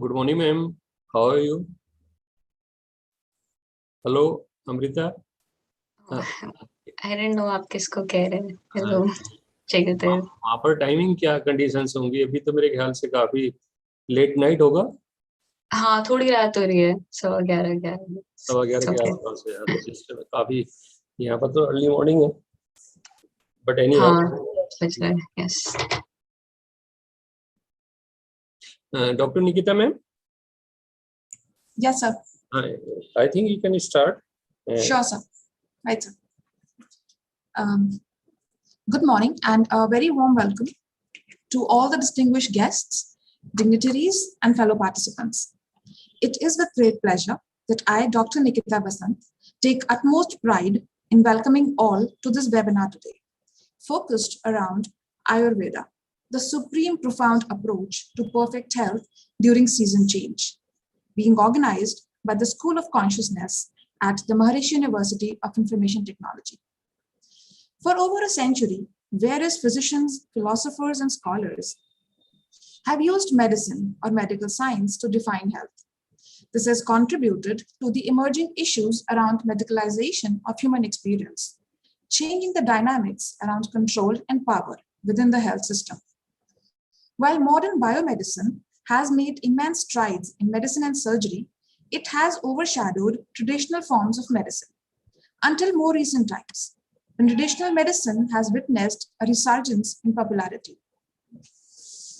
Good morning, ma'am. How are you? Hello, Amrita. I don't know आप किसको कह रहे हैं. Hello, Jagadev. वहाँ पर टाइमिंग क्या कंडीशंस होंगी? अभी तो मेरे ख्याल से काफी लेट नाइट होगा. हाँ, थोड़ी रात हो रही है. 11:15. 11:15 के आसपास है. तो इस समय काफी यहाँ पर तो अर्ली मॉर्निंग है. बट एनी हाँ, बज रहा है. Yes. Doctor Nikita ma'am. Yes, sir. I think you can start. Sure, sir. Right, sir. Good morning and a very warm welcome to all the distinguished guests, dignitaries, and fellow participants. It is with great pleasure that I, Dr. Nikita Basant, take utmost pride in welcoming all to this webinar today, focused around Ayurveda, the supreme profound approach to perfect health during season change, being organized by the School of Consciousness at the Maharishi University of Information Technology. For over a century, various physicians, philosophers, and scholars have used medicine or medical science to define health. This has contributed to the emerging issues around medicalization of human experience, changing the dynamics around control and power within the health system. While modern biomedicine has made immense strides in medicine and surgery, it has overshadowed traditional forms of medicine until more recent times, when traditional medicine has witnessed a resurgence in popularity.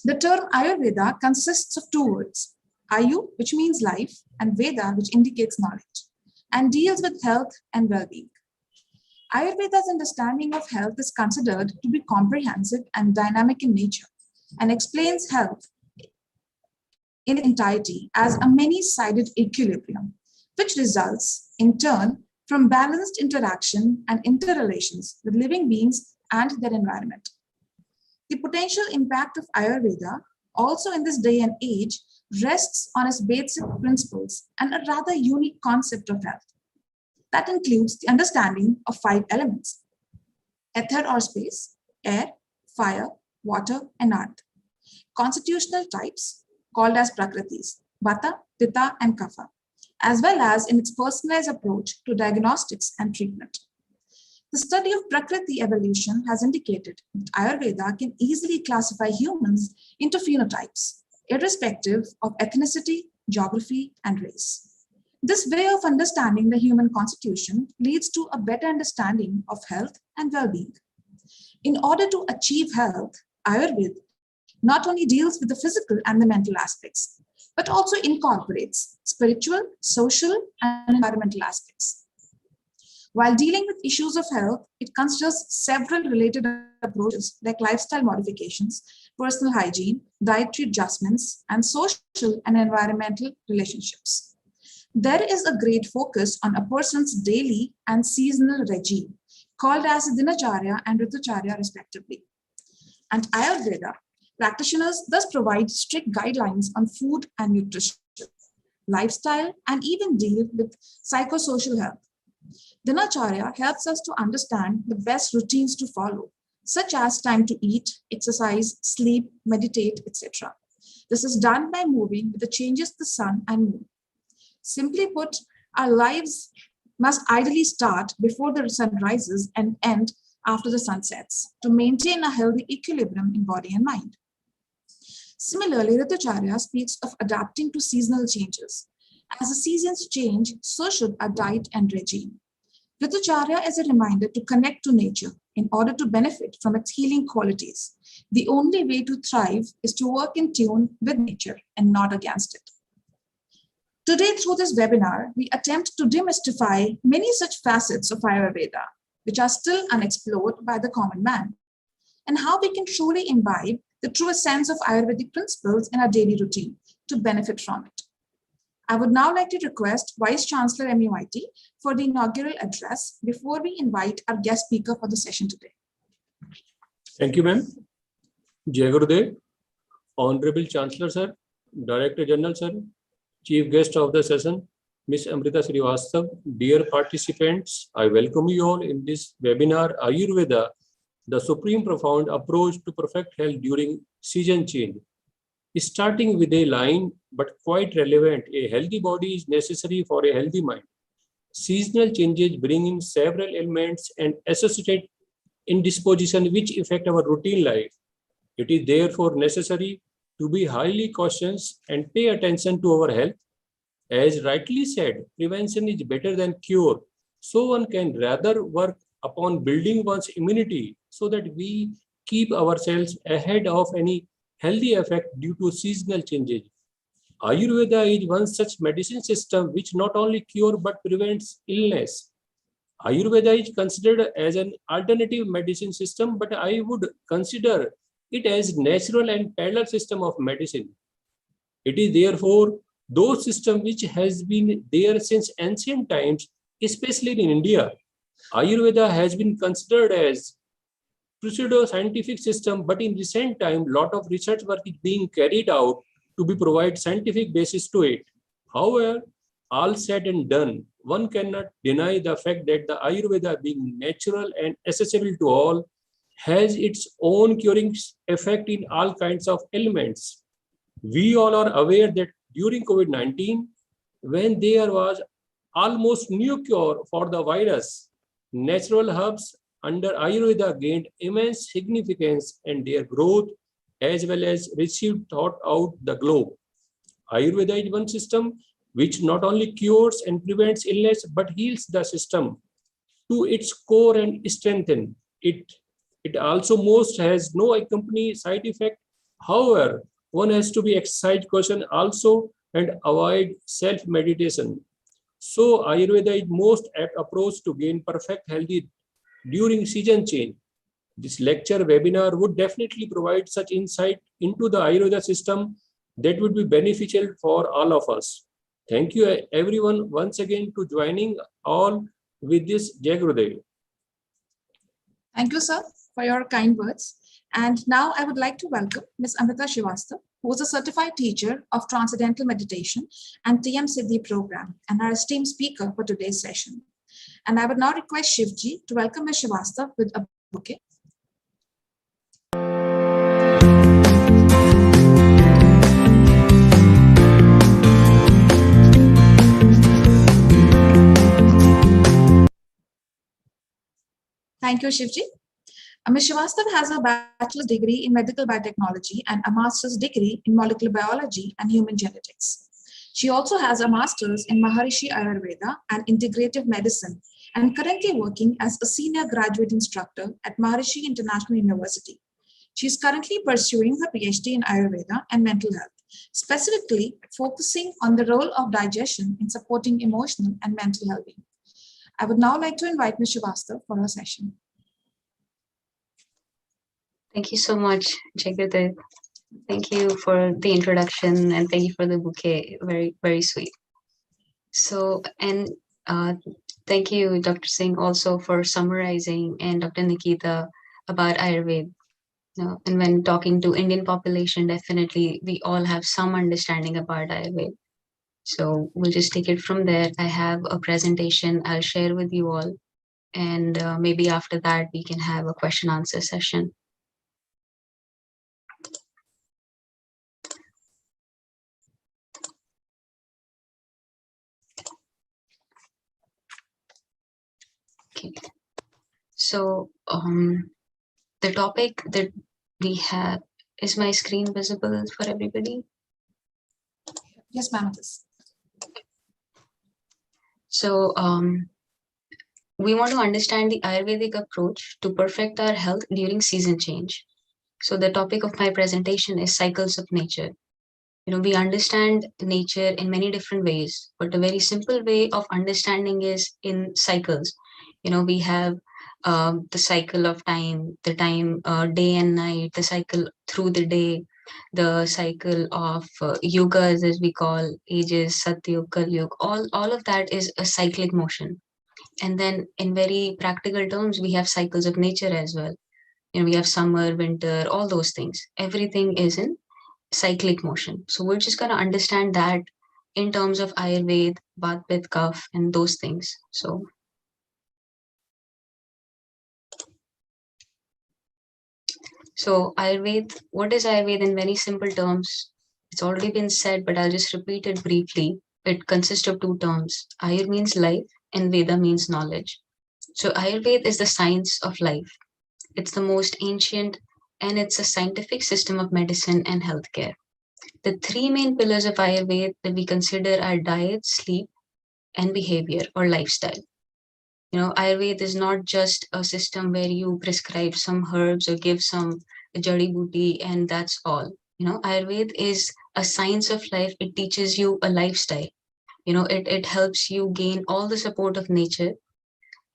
The term Ayurveda consists of two words, Ayu, which means life, and Veda, which indicates knowledge, and deals with health and well-being. Ayurveda's understanding of health is considered to be comprehensive and dynamic in nature, and explains health in its entirety as a many-sided equilibrium, which results, in turn, from balanced interaction and interrelations with living beings and their environment. The potential impact of Ayurveda, also in this day and age, rests on its basic principles and a rather unique concept of health. That includes the understanding of 5 elements: ether or space, air, fire, water, and earth. Constitutional types, called as prakritis, Vata, Pitta, and Kapha, as well as in its personalized approach to diagnostics and treatment. The study of Prakriti evolution has indicated that Ayurveda can easily classify humans into phenotypes, irrespective of ethnicity, geography, and race. This way of understanding the human constitution leads to a better understanding of health and well-being. In order to achieve health, Ayurveda not only deals with the physical and the mental aspects, but also incorporates spiritual, social, and environmental aspects. While dealing with issues of health, it considers several related approaches like lifestyle modifications, personal hygiene, dietary adjustments, and social and environmental relationships. There is a great focus on a person's daily and seasonal regime, called as Dinacharya and Ritucharya respectively. And Ayurveda practitioners thus provide strict guidelines on food and nutrition, lifestyle, and even deal with psychosocial health. Dinacharya helps us to understand the best routines to follow, such as time to eat, exercise, sleep, meditate, etc. This is done by moving with the changes of the sun and moon. Simply put, our lives must ideally start before the sun rises and end after the sun sets to maintain a healthy equilibrium in body and mind. Similarly, Ritucharya speaks of adapting to seasonal changes. As the seasons change, so should our diet and regime. Ritucharya is a reminder to connect to nature in order to benefit from its healing qualities. The only way to thrive is to work in tune with nature and not against it. Today, through this webinar, we attempt to demystify many such facets of Ayurveda, which are still unexplored by the common man, and how we can truly imbibe the true essence of Ayurvedic principles in our daily routine to benefit from it. I would now like to request Vice Chancellor MUIT for the inaugural address before we invite our guest speaker for the session today. Thank you, ma'am. Jai Gurudev, Honorable Chancellor, sir, Director General, sir, Chief Guest of the session, Ms. Amrita Srivastav, dear participants, I welcome you all in this webinar, Ayurveda, the supreme profound approach to perfect health during season change. Starting with a line, but quite relevant, a healthy body is necessary for a healthy mind. Seasonal changes bring in several elements and associated indisposition which affect our routine life. It is therefore necessary to be highly cautious and pay attention to our health. As rightly said, prevention is better than cure. So one can rather work upon building one's immunity so that we keep ourselves ahead of any healthy effect due to seasonal changes. Ayurveda is one such medicine system which not only cure but prevents illness. Ayurveda is considered as an alternative medicine system, but I would consider it as natural and parallel system of medicine. It is therefore those system which has been there since ancient times, especially in India. Ayurveda has been considered as pseudo-scientific system, but in recent time, lot of research work is being carried out to be provide scientific basis to it. However, all said and done, one cannot deny the fact that the Ayurveda, being natural and accessible to all, has its own curing effect in all kinds of ailments. We all are aware that during COVID-19, when there was almost new cure for the virus, natural herbs under Ayurveda gained immense significance and their growth as well as received throughout the globe. Ayurveda is one system which not only cures and prevents illness but heals the system to its core and strengthen it. It also most has no accompanying side effect. However, one has to be exercise caution also and avoid self-meditation. So Ayurveda is most apt approach to gain perfect healthy during season change. This lecture webinar would definitely provide such insight into the Ayurveda system that would be beneficial for all of us. Thank you everyone once again to joining all with this Jai Gurudev. Thank you, sir, for your kind words. And now I would like to welcome Ms. Amrita Srivastava, who is a certified teacher of Transcendental Meditation and TM Siddhi program, and our esteemed speaker for today's session. And I would now request Shivji to welcome Ms. Srivastava with a bouquet. Thank you, Shivji. Ms. Srivastava has a bachelor's degree in medical biotechnology and a master's degree in molecular biology and human genetics. She also has a master's in Maharishi Ayurveda and integrative medicine and currently working as a senior graduate instructor at Maharishi International University. She is currently pursuing her PhD in Ayurveda and mental health, specifically focusing on the role of digestion in supporting emotional and mental well-being. I would now like to invite Ms. Srivastava for her session. Thank you so much, Jagrudev. Thank you for the introduction and thank you for the bouquet. Very, very sweet. So, and thank you, Dr. Singh, also for summarizing, and Dr. Nikita about Ayurveda. And when talking to Indian population, definitely we all have some understanding about Ayurveda. So we'll just take it from there. I have a presentation I'll share with you all. And maybe after that, we can have a question answer session. Okay. So the topic that we have, is my screen visible for everybody? Yes, ma'am, it is. So we want to understand the Ayurvedic approach to perfect our health during season change. So the topic of my presentation is cycles of nature. We understand nature in many different ways, but a very simple way of understanding is in cycles. We have the cycle of time, the time day and night, the cycle through the day, the cycle of yugas, as we call ages, Satyug, Kalyug, all of that is a cyclic motion. And then in very practical terms, we have cycles of nature as well. We have summer, winter, all those things. Everything is in cyclic motion. So we're just going to understand that in terms of Ayurveda, Vata, Pitta, Kapha, and those things. So Ayurveda, what is Ayurveda in very simple terms? It's already been said, but I'll just repeat it briefly. It consists of two terms. Ayur means life and Veda means knowledge. So Ayurveda is the science of life. It's the most ancient and it's a scientific system of medicine and healthcare. The three main pillars of Ayurveda that we consider are diet, sleep, and behavior or lifestyle. Ayurveda is not just a system where you prescribe some herbs or give some jari booty and that's all. Ayurveda is a science of life. It teaches you a lifestyle. It helps you gain all the support of nature.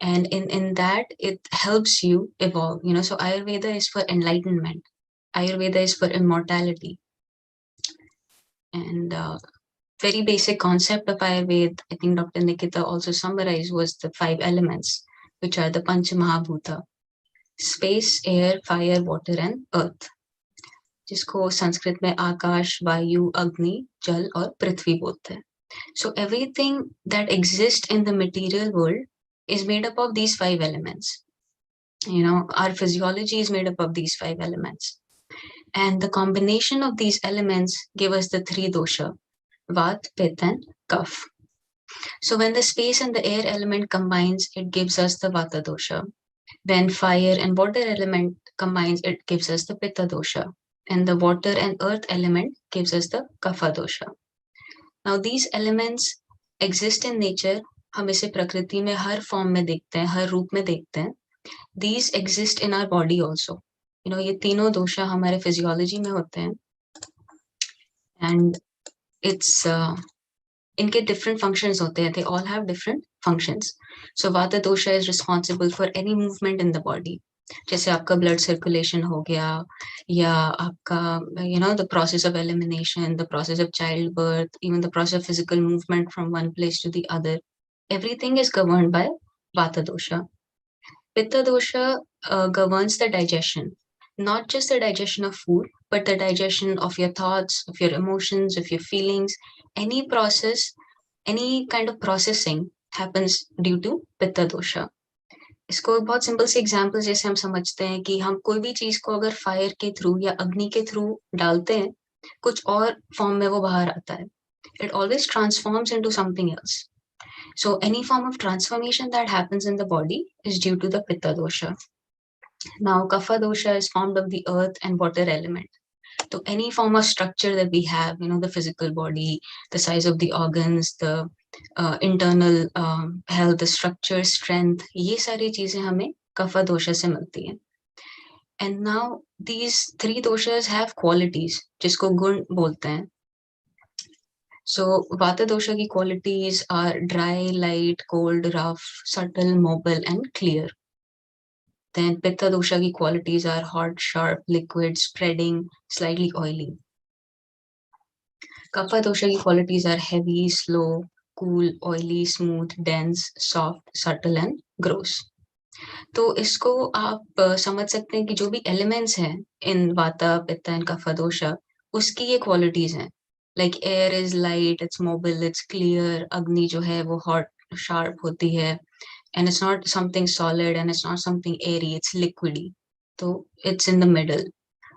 And in that, it helps you evolve. So Ayurveda is for enlightenment. Ayurveda is for immortality. And very basic concept of Ayurveda, I think Dr. Nikita also summarized, was the 5 elements, which are the Pancha Mahabhuta: space, air, fire, water, and earth. जिसको संस्कृत में आकाश, वायु, अग्नि, जल और पृथ्वी बोलते हैं. So everything that exists in the material world is made up of these 5 elements. Our physiology is made up of these 5 elements. And the combination of these elements give us the 3 dosha: Vat, Pitta, and Kapha. So when the space and the air element combines, it gives us the Vata dosha. When fire and water element combines, it gives us the Pitta dosha. And the water and earth element gives us the Kapha dosha. Now these elements exist in nature. हम इसे प्रकृति में हर form में देखते हैं, हर रूप में देखते हैं. These exist in our body also. ये तीनों दोषा हमारे फिजियोलॉजी में होते हैं. And it's इनके different functions होते हैं. They all have different functions. So Vata dosha is responsible for any movement in the body. जैसे आपका blood circulation हो गया, या आपका the process of elimination, the process of childbirth, even the process of physical movement from one place to the other. Everything is governed by Vata dosha. Pitta dosha governs the digestion, not just the digestion of food, but the digestion of your thoughts, of your emotions, of your feelings. Any process, any kind of processing happens due to Pitta dosha. इसको बहुत simple से example जैसे हम समझते हैं कि हम कोई भी चीज को अगर फायर के थ्रू या अग्नि के थ्रू डालते हैं, कुछ और फॉर्म में वो बाहर आता है. It always transforms into something else. So any form of transformation that happens in the body is due to the Pitta dosha. Now Kapha dosha is formed of the earth and water element. So any form of structure that we have, the physical body, the size of the organs, the internal health, the structure, strength, ये सारी चीजें हमें Kapha dosha से मिलती हैं. And now these 3 doshas have qualities, जिसको गुण बोलते हैं. So Vata dosha की qualities are dry, light, cold, rough, subtle, mobile, and clear. Then Pitta dosha की qualities are hot, sharp, liquid, spreading, slightly oily. Kapha dosha की qualities are heavy, slow, cool, oily, smooth, dense, soft, subtle, and gross. तो इसको आप समझ सकते हैं कि जो भी elements हैं in Vata, Pitta, and Kapha dosha, उसकी ये qualities हैं. Like air is light, it's mobile, it's clear. Agni जो है वो hot, sharp होती है. And it's not something solid and it's not something airy, it's liquidy. So it's in the middle.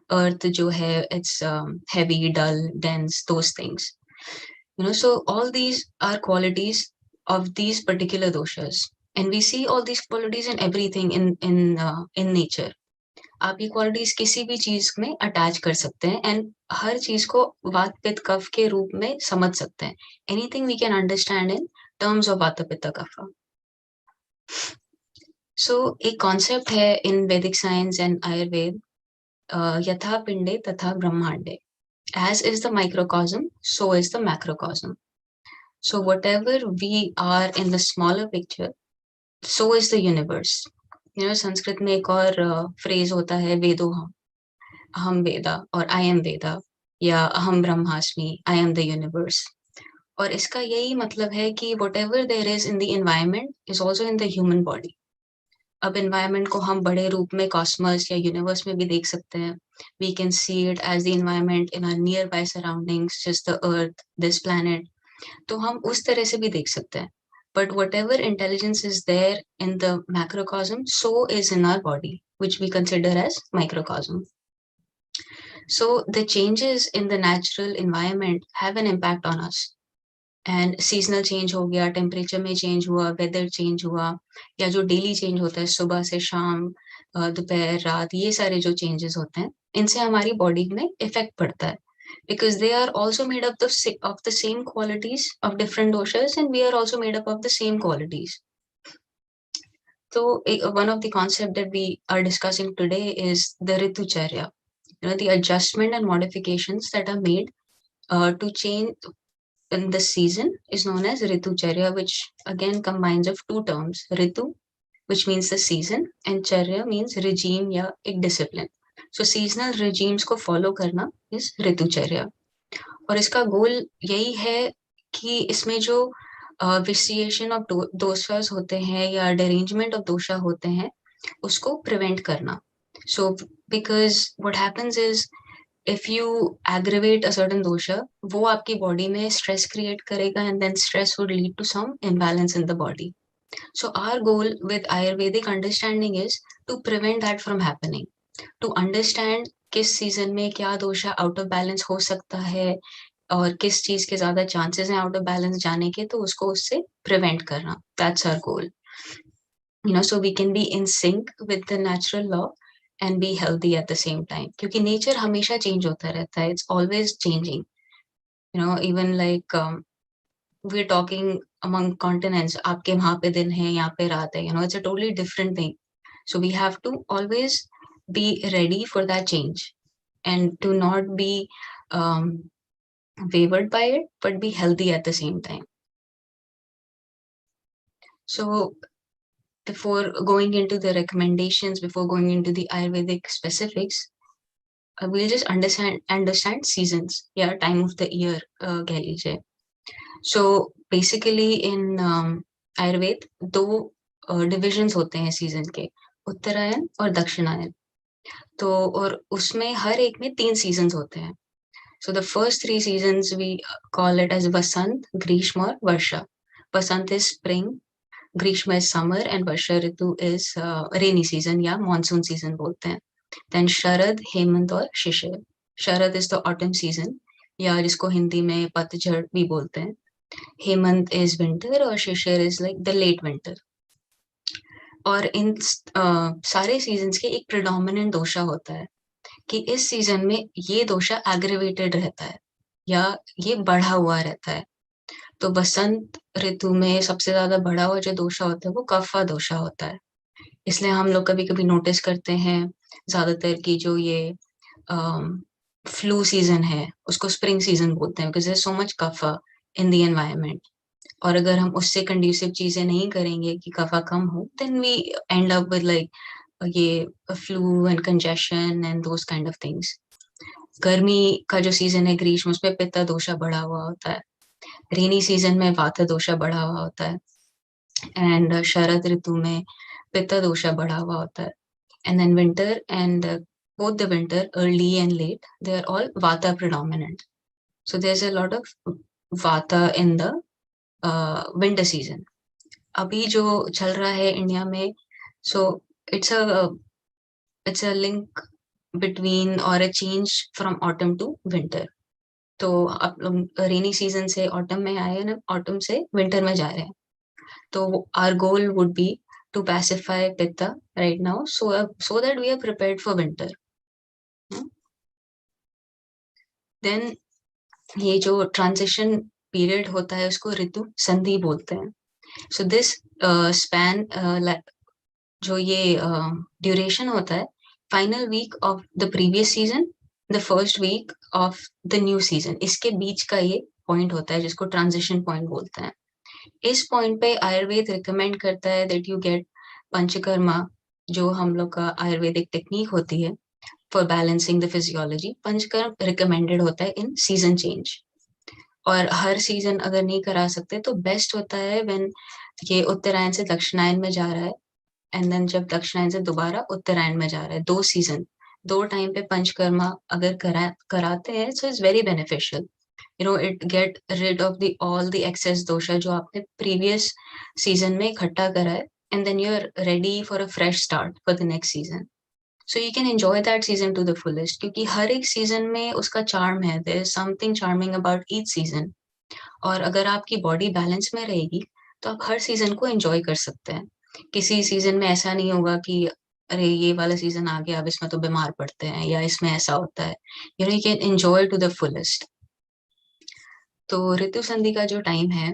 Earth jo hai, it's heavy, dull, dense, those things. So all these are qualities of these particular doshas. And we see all these qualities in everything in nature. आप ये qualities किसी भी चीज में attach कर सकते हैं and हर चीज को वात पित्त कफ के रूप में समझ सकते हैं. Anything we can understand in terms of Vata Pitta Kapha. So एक concept है in Vedic science and Ayurveda, यथा पिंडे तथा ब्रह्मांडे. As is the microcosm, so is the macrocosm. So whatever we are in the smaller picture, so is the universe. Sanskrit में एक और phrase होता है वेदोहम, अहम वेदा और I am Veda, या अहम ब्रह्मास्मि, I am the universe. और इसका यही मतलब है कि whatever there is in the environment is also in the human body. अब environment को हम बड़े रूप में cosmos या universe में भी देख सकते हैं. We can see it as the environment in our nearby surroundings, just the earth, this planet. तो हम उस तरह से भी देख सकते हैं. But whatever intelligence is there in the macrocosm, so is in our body, which we consider as microcosm. So the changes in the natural environment have an impact on us. And seasonal change हो गया, temperature में change हुआ, weather change हुआ, या जो daily change होता है सुबह से शाम, दोपहर रात, ये सारे जो changes होते हैं, इनसे हमारी body में effect पड़ता है. Because they are also made up of the same qualities of different doshas, and we are also made up of the same qualities. So one of the concepts that we are discussing today is the Ritucharya. The adjustment and modifications that are made to change in the season is known as Ritucharya, which again combines of two terms. Ritu, which means the season, and Charya means regime या एक discipline. So seasonal regimes को follow करना is Ritucharya. और इसका गोल यही है कि इसमें जो vitiation of doshas होते हैं या derangement of dosha होते हैं, उसको prevent करना. So because what happens is, if you aggravate a certain dosha, वो आपकी body में stress create करेगा, and then stress would lead to some imbalance in the body. So our goal with Ayurvedic understanding is to prevent that from happening. To understand किस season में क्या dosha out of balance हो सकता है, और किस चीज के ज्यादा chances हैं out of balance जाने के, तो उसको उससे prevent करना. That's our goal. So we can be in sync with the natural law and be healthy at the same time. क्योंकि nature हमेशा change होता रहता है. It's always changing. Even like we're talking among continents, आपके वहाँ पे दिन है, यहाँ पे रात है. It's a totally different thing. So we have to always be ready for that change and to not be wavered by it, but be healthy at the same time. So before going into the recommendations, before going into the Ayurvedic specifics, we'll just understand seasons, time of the year, कह लीजिए. So basically in Ayurveda, दो divisions होते हैं season के, उत्तरायण और दक्षिणायन. तो और उसमें हर एक में 3 seasons होते हैं. So the first 3 seasons we call it as Vasant, Grishma और Varsha. Vasant is spring, Grishma is summer, and Varsha Ritu is rainy season या monsoon season बोलते हैं. Then Sharad, Hemant और Shishir. Sharad is the autumn season या जिसको हिंदी में पतझड़ भी बोलते हैं. Hemant is winter और Shishir is like the late winter. और इन सारे seasons के एक predominant dosha होता है कि इस season में ये dosha aggravated रहता है या ये बढ़ा हुआ रहता है. तो बसंत ऋतु में सबसे ज्यादा बढ़ा हुआ जो दोषा होता है वो कफा दोषा होता है. इसलिए हम लोग कभी कभी नोटिस करते हैं ज्यादातर कि जो ये फ्लू सीजन है उसको स्प्रिंग सीजन बोलते हैं, because there is so much kapha in the environment. और अगर हम उससे कंड्यूसिव चीजें नहीं करेंगे कि कफा कम हो, then we end up with like ये flu and congestion and those kind of things. गर्मी का जो सीजन है ग्रीष्म, उसमें पित्ता दोषा बढ़ा हुआ होता है. रेनी सीजन में वाता दोषा बढ़ा हुआ होता है, एंड शरद ऋतु में पित्ता दोषा बढ़ा हुआ होता है. And then winter and both the winter, early and late, they are all vata predominant. So there's a lot of vata in the winter season. अभी जो चल रहा है इंडिया में, so it's a link between or a change from autumn to winter. तो आप लोग rainy season से ऑटम में आए ना, ऑटम से विंटर में जा रहे हैं. तो our goal would be to pacify pitta right now, so that we are prepared for winter. Then ये जो ट्रांजिशन पीरियड होता है उसको ऋतु संधि बोलते हैं. So this span, जो ये ड्यूरेशन होता है, final week of the previous season, the first week of the new season, इसके बीच का ये पॉइंट होता है जिसको ट्रांजिशन पॉइंट बोलते हैं. इस पॉइंट पे आयुर्वेद रिकमेंड करता है दैट यू गेट पंचकर्मा, जो हम लोग का आयुर्वेदिक टेक्निक होती है for balancing the physiology. Panchakarma recommended होता है इन सीजन चेंज. और हर सीजन अगर नहीं करा सकते तो बेस्ट होता है व्हेन ये उत्तरायण से दक्षिणायन में जा रहा है, एंड देन जब दक्षिणायन से दोबारा उत्तरायण में जा रहा है, 2 सीजन, 2 टाइम पे पंचकर्मा अगर कराते हैं, so it's very beneficial. it get rid of all the excess dosha जो आपने previous season में इकट्ठा करा है, and then you're ready for a fresh start for the next season. So you can enjoy that season to the fullest, क्योंकि हर एक season में उसका charm है. There is something charming about each season. और अगर आपकी body balance में रहेगी, तो आप हर season को enjoy कर सकते हैं. किसी season में ऐसा नहीं होगा कि अरे ये वाला season आ गया, अब इसमें तो बीमार पड़ते हैं या इसमें ऐसा होता है. You know, you can enjoy to the fullest. तो ऋतु संधि का जो time है,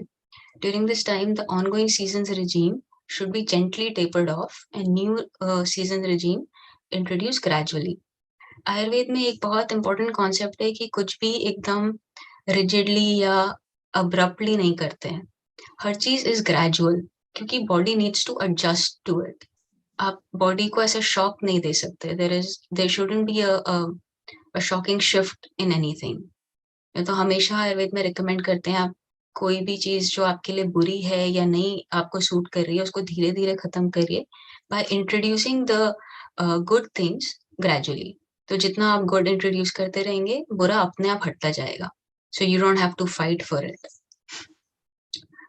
during this time the ongoing seasons regime should be gently tapered off and new season regime introduced gradually. Ayurveda में एक बहुत important concept है कि कुछ भी एकदम rigidly या abruptly नहीं करते हैं. हर चीज is gradual, क्योंकि body needs to adjust to it. आप body को ऐसा shock नहीं दे सकते. There shouldn't be a shocking shift in anything. तो हमेशा आयुर्वेद में recommend करते हैं आप कोई भी चीज जो आपके लिए बुरी है या नहीं आपको सूट कर रही है उसको धीरे धीरे खत्म करिए by introducing the good things gradually. तो जितना आप गुड इंट्रोड्यूस करते रहेंगे बुरा अपने आप हटता जाएगा. So you don't have to fight for it.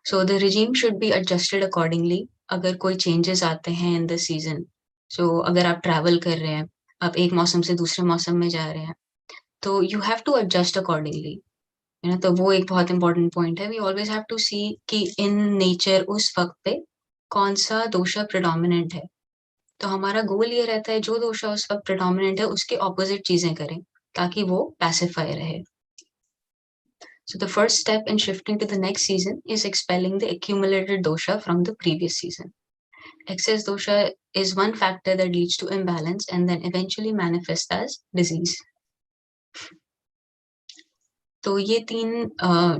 So the regime should be adjusted accordingly. अगर कोई changes आते हैं in the season, so अगर आप travel कर रहे हैं, आप एक मौसम से दूसरे मौसम में जा रहे हैं, तो you have to adjust accordingly. You know, तो वो एक बहुत important point है. We always have to see कि in nature उस वक्त पे कौन सा दोषा predominant है. तो हमारा गोल ये रहता है जो दोषा उस वक्त predominant है उसके opposite चीजें करें ताकि वो pacify रहे. So the first step in shifting to the next season is expelling the accumulated dosha from the previous season. Excess dosha is one factor that leads to imbalance and then eventually manifests as disease. तो ये तीन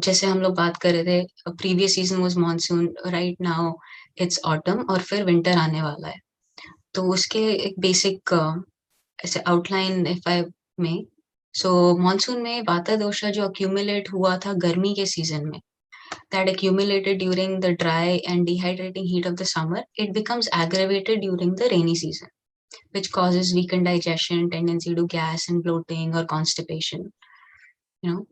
जैसे हम लोग बात कर रहे थे, previous season was monsoon, right now it's autumn और फिर winter आने वाला है. तो उसके एक basic ऐसे outline if I may. So monsoon में वाता दोषा जो accumulate हुआ था गर्मी के season में, that accumulated during the dry and dehydrating heat of the summer, it becomes aggravated during the rainy season, which causes weakened digestion, tendency to gas and bloating or constipation. You know,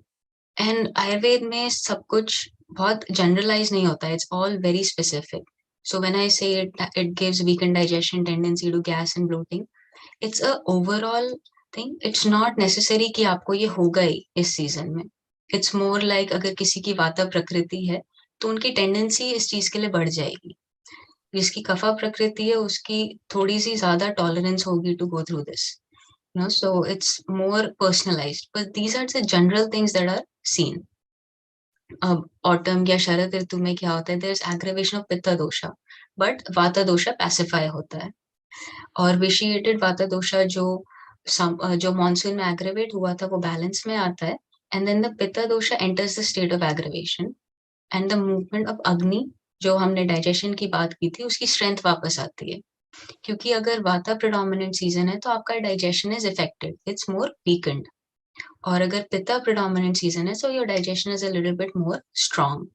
and Ayurved में सब कुछ बहुत generalized नहीं होता, it's all very specific. So when I say it gives weakened digestion, tendency to gas and bloating, it's a overall thing. It's not necessary कि आपको ये होगा ही इस season में. It's more like अगर किसी की वाता प्रकृति है तो उनकी tendency इस चीज के लिए बढ़ जाएगी. जिसकी कफा प्रकृति है उसकी थोड़ी सी ज्यादा tolerance होगी to go through this. You know, so it's more personalized. But these are the general things that are seen. Autumn या शरद ऋतु में क्या होता है? There's aggravation of pitta dosha, but vata dosha pacify होता है. और vitiated vata dosha जो monsoon में aggravate हुआ था वो balance में आता है, and then the pitta dosha enters the state of aggravation, and the movement of agni जो हमने digestion की बात की थी उसकी strength वापस आती है. क्योंकि अगर वाता predominant season है तो आपका digestion is affected, it's more weakened. और अगर पित्ता predominant season है so your digestion is a little bit more strong.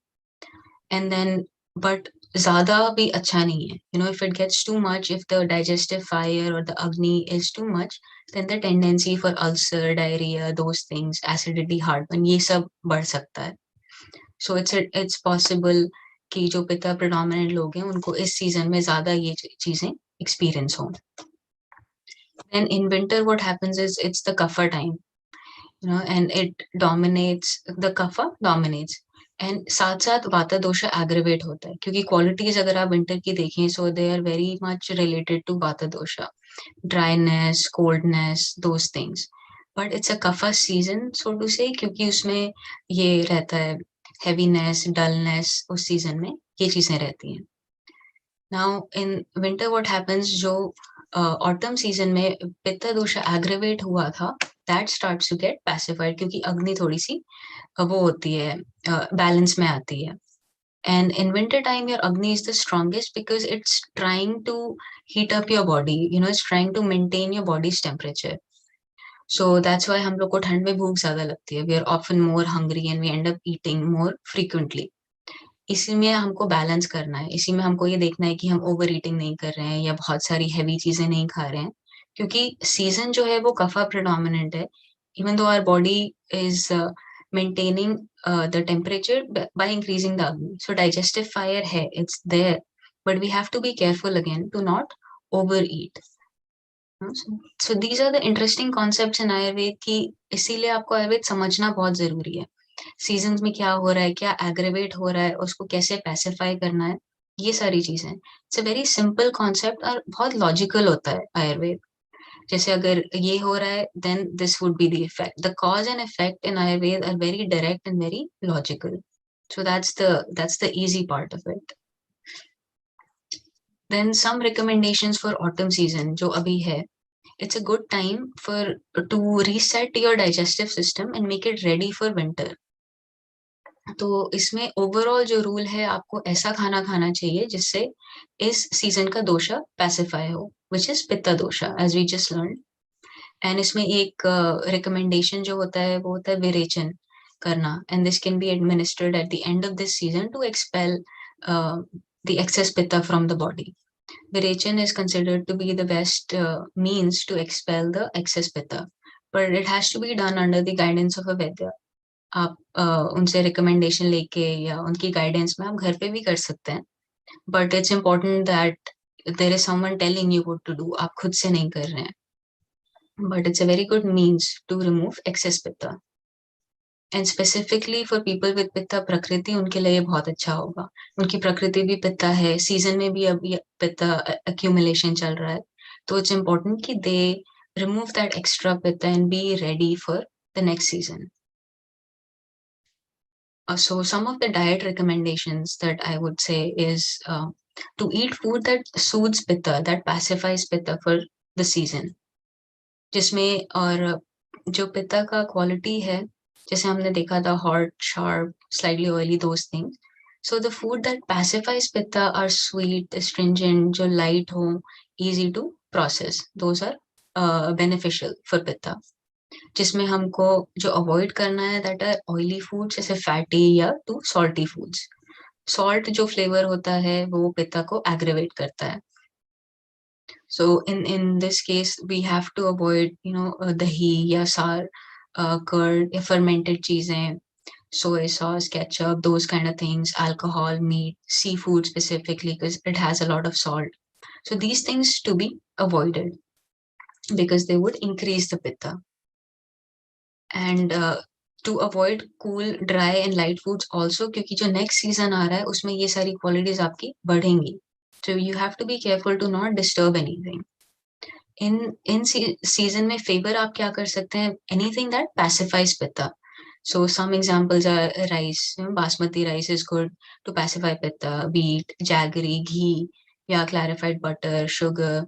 And then but ज़्यादा भी अच्छा नहीं है. You know, if it gets too much, if the digestive fire or the agni is too much, then the tendency for ulcer, diarrhea, those things, acidity, heartburn, ये सब बढ़ सकता है. So it's possible कि जो पित्ता predominant लोग हैं उनको इस season में ज़्यादा ये चीजें experience हों. Then in winter what happens is it's the kapha time, you know, and it dominates, the kapha dominates, and साथ साथ वाता दोषा aggravate होता है क्योंकि qualities अगर आप winter की देखें so they are very much related to वाता दोषा, dryness, coldness, those things. But it's a kapha season so to say क्योंकि उसमें ये रहता है heaviness, dullness, उस season में ये चीजें रहती हैं. Now in winter what happens, जो autumn season में पित्ता दोषा aggravate हुआ था, that starts to get pacified क्योंकि अग्नि थोड़ी सी वो होती है balance में आती है. And in winter time your agni is the strongest because it's trying to heat up your body, you know, it's trying to maintain your body's temperature. So that's why हम लोग को ठंड में भूख ज्यादा लगती है. We are often more hungry and we end up eating more frequently. इसी में हमको बैलेंस करना है, इसी में हमको ये देखना है कि हम ओवर ईटिंग नहीं कर रहे हैं या बहुत सारी हैवी चीजें नहीं खा रहे हैं क्योंकि सीजन जो है वो कफा प्रेडोमिनेंट है. Even though our body is maintaining the temperature by increasing the agni, so digestive fire है, it's there, but we have to be careful again to not overeat. So these are the interesting concepts in Ayurveda कि इसीलिए आपको आयुर्वेद समझना बहुत जरूरी है. Seasons में क्या हो रहा है, क्या एग्रेवेट हो रहा है, उसको कैसे पैसिफाई करना है, ये सारी चीजें. It's a very simple concept और बहुत लॉजिकल होता है आयुर्वेद. जैसे अगर ये हो रहा है, then this would be the effect. The cause and effect in Ayurveda are very direct and very logical. So that's the easy part of it. Then some recommendations for autumn season जो अभी है. It's a good time to reset your digestive system and make it ready for winter. तो इसमें overall जो rule है, आपको ऐसा खाना खाना चाहिए जिससे इस सीजन का दोषा पैसिफाई हो, which is पित्ता दोषा, as we just learned. And इसमें एक रिकमेंडेशन जो होता है वो होता है विरेचन करना, and this can be administered at the end of this season to expel the excess pitta from the body. Virachan is considered to be the best means to expel the excess pitta, but it has to be done under the guidance of a Vaidya. आप उनसे recommendation लेके या उनकी guidance में आप घर पे भी कर सकते हैं, but it's important that there is someone telling you what to do. आप खुद से नहीं कर रहे हैं, but it's a very good means to remove excess pitta. And specifically for people with pitta prakriti, उनके लिए बहुत अच्छा होगा. उनकी प्रकृति भी पित्ता है, सीजन में भी अभी पित्ता accumulation चल रहा है, तो it's important कि they remove that extra pitta and be ready for the next season. So some of the diet recommendations that I would say is to eat food that soothes pitta, that pacifies pitta for the season. जिसमें और जो पित्ता का quality है, जैसे हमने देखा था hot, sharp, slightly oily, those things. So the food that pacifies pitta are sweet, astringent, जो लाइट हो, easy to process, those are beneficial for pitta. जिसमें हमको जो अवॉइड करना है दैट आर ऑयली फूड्स, जैसे फैटी या टू सॉल्टी फूड्स. सॉल्ट जो फ्लेवर होता है वो पित्ता को एग्रेवेट करता है. So in this case, we have to avoid, dahi ya sour, curd, fermented cheeses, soy sauce, ketchup, those kind of things, alcohol, meat, seafood specifically, because it has a lot of salt. So these things to be avoided because they would increase the pitta. And to avoid cool, dry and light foods also, क्योंकि जो next season आ रहा है उसमें ये सारी qualities आपकी बढ़ेंगी. So you have to be careful to not disturb anything. In season में favor आप क्या कर सकते हैं? Anything that pacifies pitta. So some examples are rice. Basmati rice is good to pacify pitta. Wheat, jaggery, ghee, या clarified butter, sugar.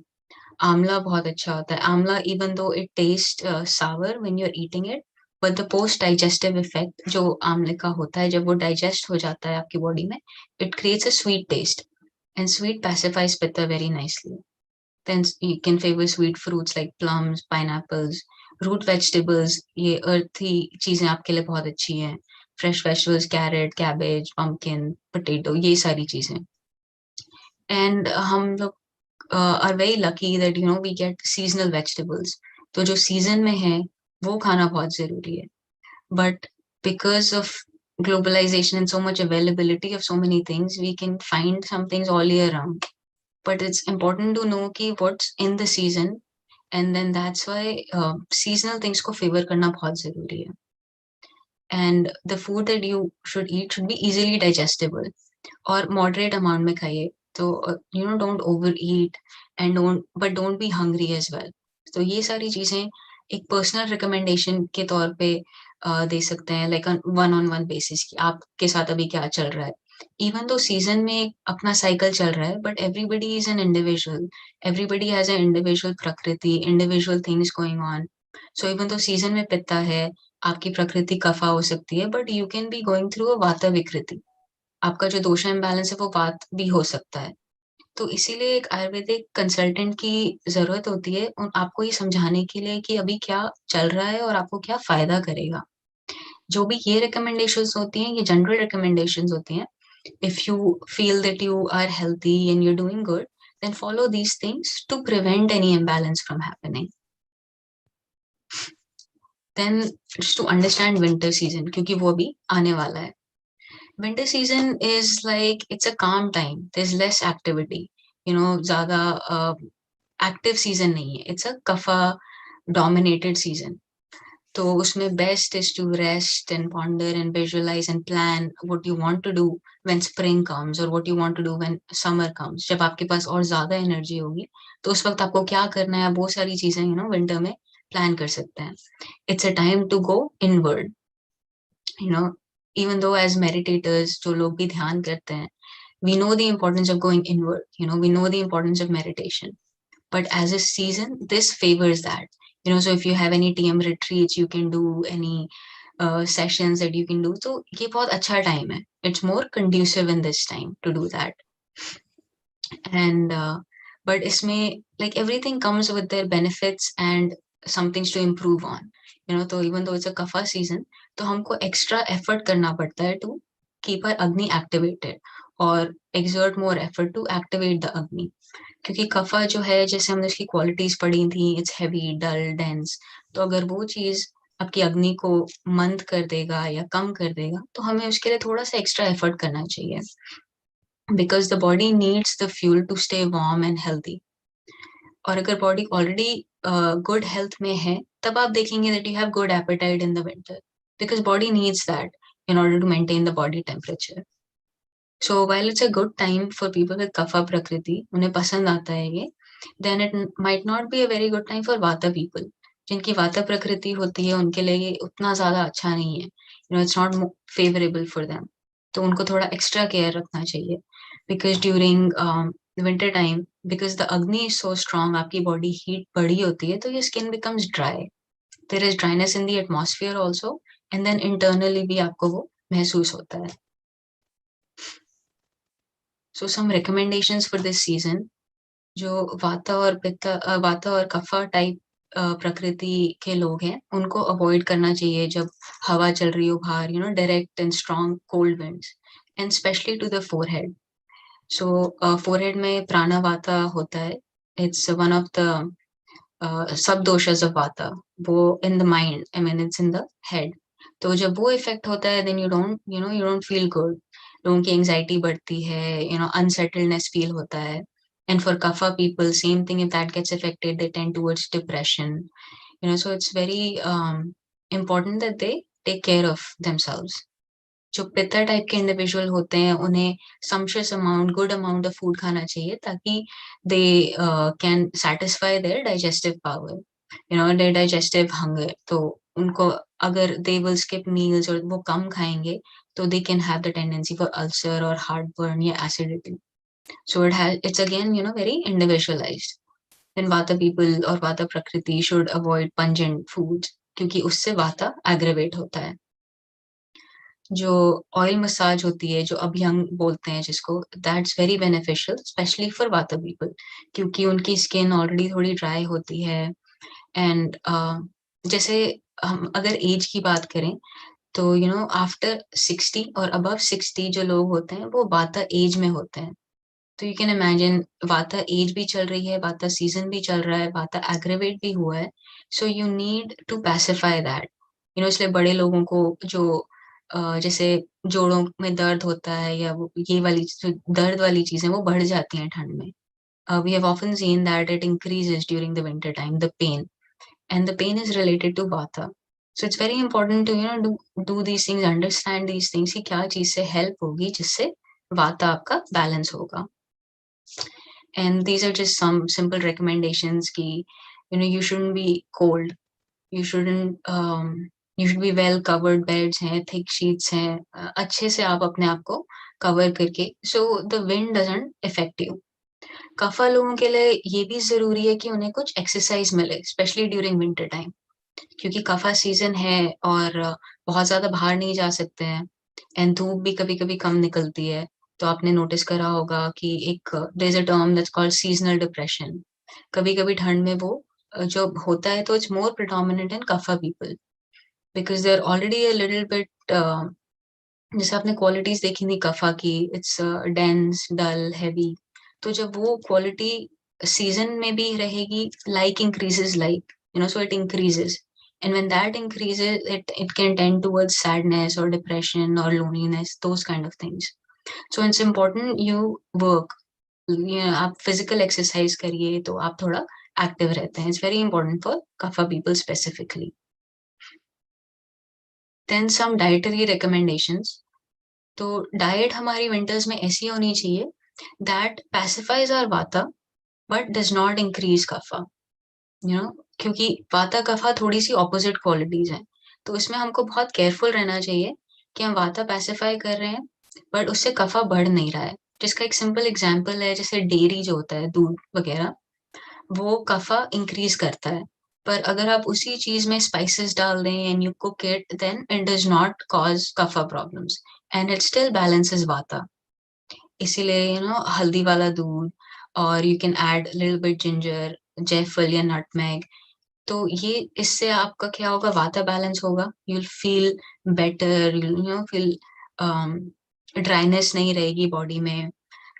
Amla बहुत अच्छा होता है. Amla, even though it tastes sour when you're eating it, but the post digestive effect जो आमले का होता है, जब वो digest हो जाता है आपकी body में, it creates a sweet taste, and sweet pacifies pitta very nicely. Then you can favor sweet fruits like plums, pineapples, root vegetables. ये earthy चीजें आपके लिए बहुत अच्छी हैं. Fresh vegetables, carrot, cabbage, pumpkin, potato, ये सारी चीजें. And हम लोग are very lucky that we get seasonal vegetables. तो जो season में है वो खाना बहुत जरूरी है. But because of globalization and so much availability of so many things, we can find some things all year round. But it's important to know कि what's in the season, and then that's why seasonal things को favor करना बहुत जरूरी है. And the food that you should eat should be easily digestible और moderate amount में खाइए. तो don't overeat and don't be hungry as well. तो ये सारी चीजें एक personal recommendation के तौर पे दे सकते हैं, like on one basis कि आपके साथ अभी क्या चल रहा है. Even though season में अपना cycle चल रहा है, but everybody is an individual. Everybody has an individual prakriti, individual things going on. So even though season में पित्ता है, आपकी प्रकृति कफा हो सकती है, but you can be going through a वाता विकृति. आपका जो दोषा इम्बैलेंस है वो वात भी हो सकता है. तो इसीलिए एक आयुर्वेदिक कंसल्टेंट की जरूरत होती है आपको ये समझाने के लिए कि अभी क्या चल रहा है और आपको क्या फायदा करेगा. जो भी ये रिकमेंडेशंस होती हैं, ये जनरल रिकमेंडेशंस होती हैं. If you feel that you are healthy and you're doing good, then follow these things to prevent any imbalance from happening. Then just to understand winter season, क्योंकि वो भी आने वाला है. Winter season is like, it's a calm time. There's less activity. ज़्यादा active season नहीं है, it's a kapha dominated season. तो उसमें best is to rest and ponder and visualise and plan what you want to do when spring comes और what you want to do when summer comes. जब आपके पास और ज्यादा energy होगी तो उस वक्त आपको क्या करना है, बहुत सारी चीजें विंटर में प्लान कर सकते हैं. It's a time to go inward. Even though as meditators, जो लोग भी ध्यान करते हैं, we know the importance of going inward. We know the importance of meditation. But as a season, this favors that. So if you have any TM retreats, you can do any sessions that you can do. So ये बहुत अच्छा time है. It's more conducive in this time to do that. And but इसमें like everything comes with their benefits and some things to improve on. So even though it's a kapha season, तो हमको extra effort करना पड़ता है to keep our agni activated or exert more effort to activate the agni. क्योंकि कफा जो है, जैसे हमने उसकी क्वालिटीज पढ़ी थी, इट्स हैवी, डल, डेंस. तो अगर वो चीज आपकी अग्नि को मंद कर देगा या कम कर देगा, तो हमें उसके लिए थोड़ा सा एक्स्ट्रा एफर्ट करना चाहिए. Because the body needs the fuel to stay warm and healthy. और अगर बॉडी ऑलरेडी गुड हेल्थ में है, तब आप देखेंगे that you have good appetite in the winter, because body needs that in order to maintain the body temperature. So while it's a good time for people with kapha prakriti, उन्हें पसंद आता है ये, then it might not be a very good time for vata people. जिनकी वाता प्रकृति होती है, उनके लिए ये उतना ज्यादा अच्छा नहीं है. It's not favorable for them. तो उनको थोड़ा extra care रखना चाहिए. Because during winter time, because the agni is so strong, आपकी body heat बढ़ी होती है, तो your skin becomes dry. There is dryness in the atmosphere also, and then internally भी आपको वो महसूस होता है. So some recommendations for this season, जो वाता और पित्ता, वाता और कफा टाइप प्रकृति के लोग हैं, उनको अवॉइड करना चाहिए जब हवा चल रही हो बाहर, direct and strong cold winds, and specially to the forehead. So forehead में प्राणा वाता होता है. It's one of the sub दोषास of vata. वो in the mind, I mean it's in the head. तो जब वो इफेक्ट होता है, then you don't feel good. लोगों की एंजाइटी बढ़ती है, अनसेटल्डनेस फील होता है. And for kapha people, same thing, if that gets affected, they tend towards depression. So it's very important that they take care of themselves. जो पित्ता type के individual होते हैं, उन्हें sumptuous amount, good amount of food खाना चाहिए, ताकि they can satisfy their digestive power, their digestive hunger. तो उनको अगर they will skip meals और वो कम खाएंगे, तो they can have the tendency for ulcer or heartburn या acidity. So it's again, very individualized. Then vata people or vata prakriti should avoid pungent foods, क्योंकि उससे वाता aggravate होता है. जो ऑयल मसाज होती है, जो अभ्यंग बोलते हैं जिसको, that's very beneficial, especially for vata people, क्योंकि उनकी स्किन ऑलरेडी थोड़ी ड्राई होती है. एंड जैसे हम अगर एज की बात करें, तो आफ्टर 60 और अबव 60 जो लोग होते हैं, वो वाता एज में होते हैं. तो यू कैन इमेजिन, वाता एज भी चल रही है, वाता सीजन भी चल रहा है, वाता एग्रेवेट भी हुआ है. So you need to pacify that. इसलिए बड़े लोगों को जो जैसे जोड़ों में दर्द होता है, या वो ये वाली दर्द वाली चीजें वो बढ़ जाती हैं ठंड में. We have often seen that it increases during the winter time, the pain, and the pain is related to vata. So it's very important to do these things, understand these things कि क्या चीज से हेल्प होगी जिससे वाता आपका balance होगा. And these are just some simple recommendations ki, you shouldn't be cold, you should be well covered beds hain, thick sheets hain, अच्छे से आप अपने आप को cover करके, so the wind doesn't affect you. कफा लोगों के लिए ये भी जरूरी है कि उन्हें कुछ एक्सरसाइज मिले, स्पेशली ड्यूरिंग विंटर टाइम, क्योंकि कफा सीजन है और बहुत ज्यादा बाहर नहीं जा सकते हैं, एंड धूप भी कभी कभी कम निकलती है. तो आपने नोटिस करा होगा कि एक there is a term that's called seasonal depression. कभी कभी ठंड में वो जो होता है, तो it's more predominant in kapha people, because they are already a little bit, जैसे आपने क्वालिटीज देखी थी कफा की, इट्स डेंस, डल, हैवी. तो जब वो क्वालिटी सीजन में भी रहेगी, like increases, like so it increases, and when that increases, it can tend towards sadness or depression or loneliness, those kind of things. So it's important you work आप physical exercise करिए तो आप थोड़ा active रहते हैं. It's very important for kapha people specifically. Then some dietary recommendations. तो diet हमारी winters में ऐसी होनी चाहिए that pacifies our vata but does not increase kapha. क्योंकि वाता कफा थोड़ी सी ऑपोजिट क्वालिटीज हैं, तो इसमें हमको बहुत केयरफुल रहना चाहिए कि हम वाता पैसिफाई कर रहे हैं बट उससे कफा बढ़ नहीं रहा है. जिसका एक सिंपल एग्जांपल है, जैसे डेयरी जो होता है, दूध वगैरह, वो कफा इंक्रीज करता है. पर अगर आप उसी चीज में स्पाइसेस डाल दें and you cook it, then it does not cause kapha problems and it still balances vata. इसीलिए हल्दी वाला दूध, और you can add little bit ginger, जायफल या नटमेग. तो ये इससे आपका क्या होगा, वाता बैलेंस होगा. You will feel better, feel dryness नहीं रहेगी बॉडी में,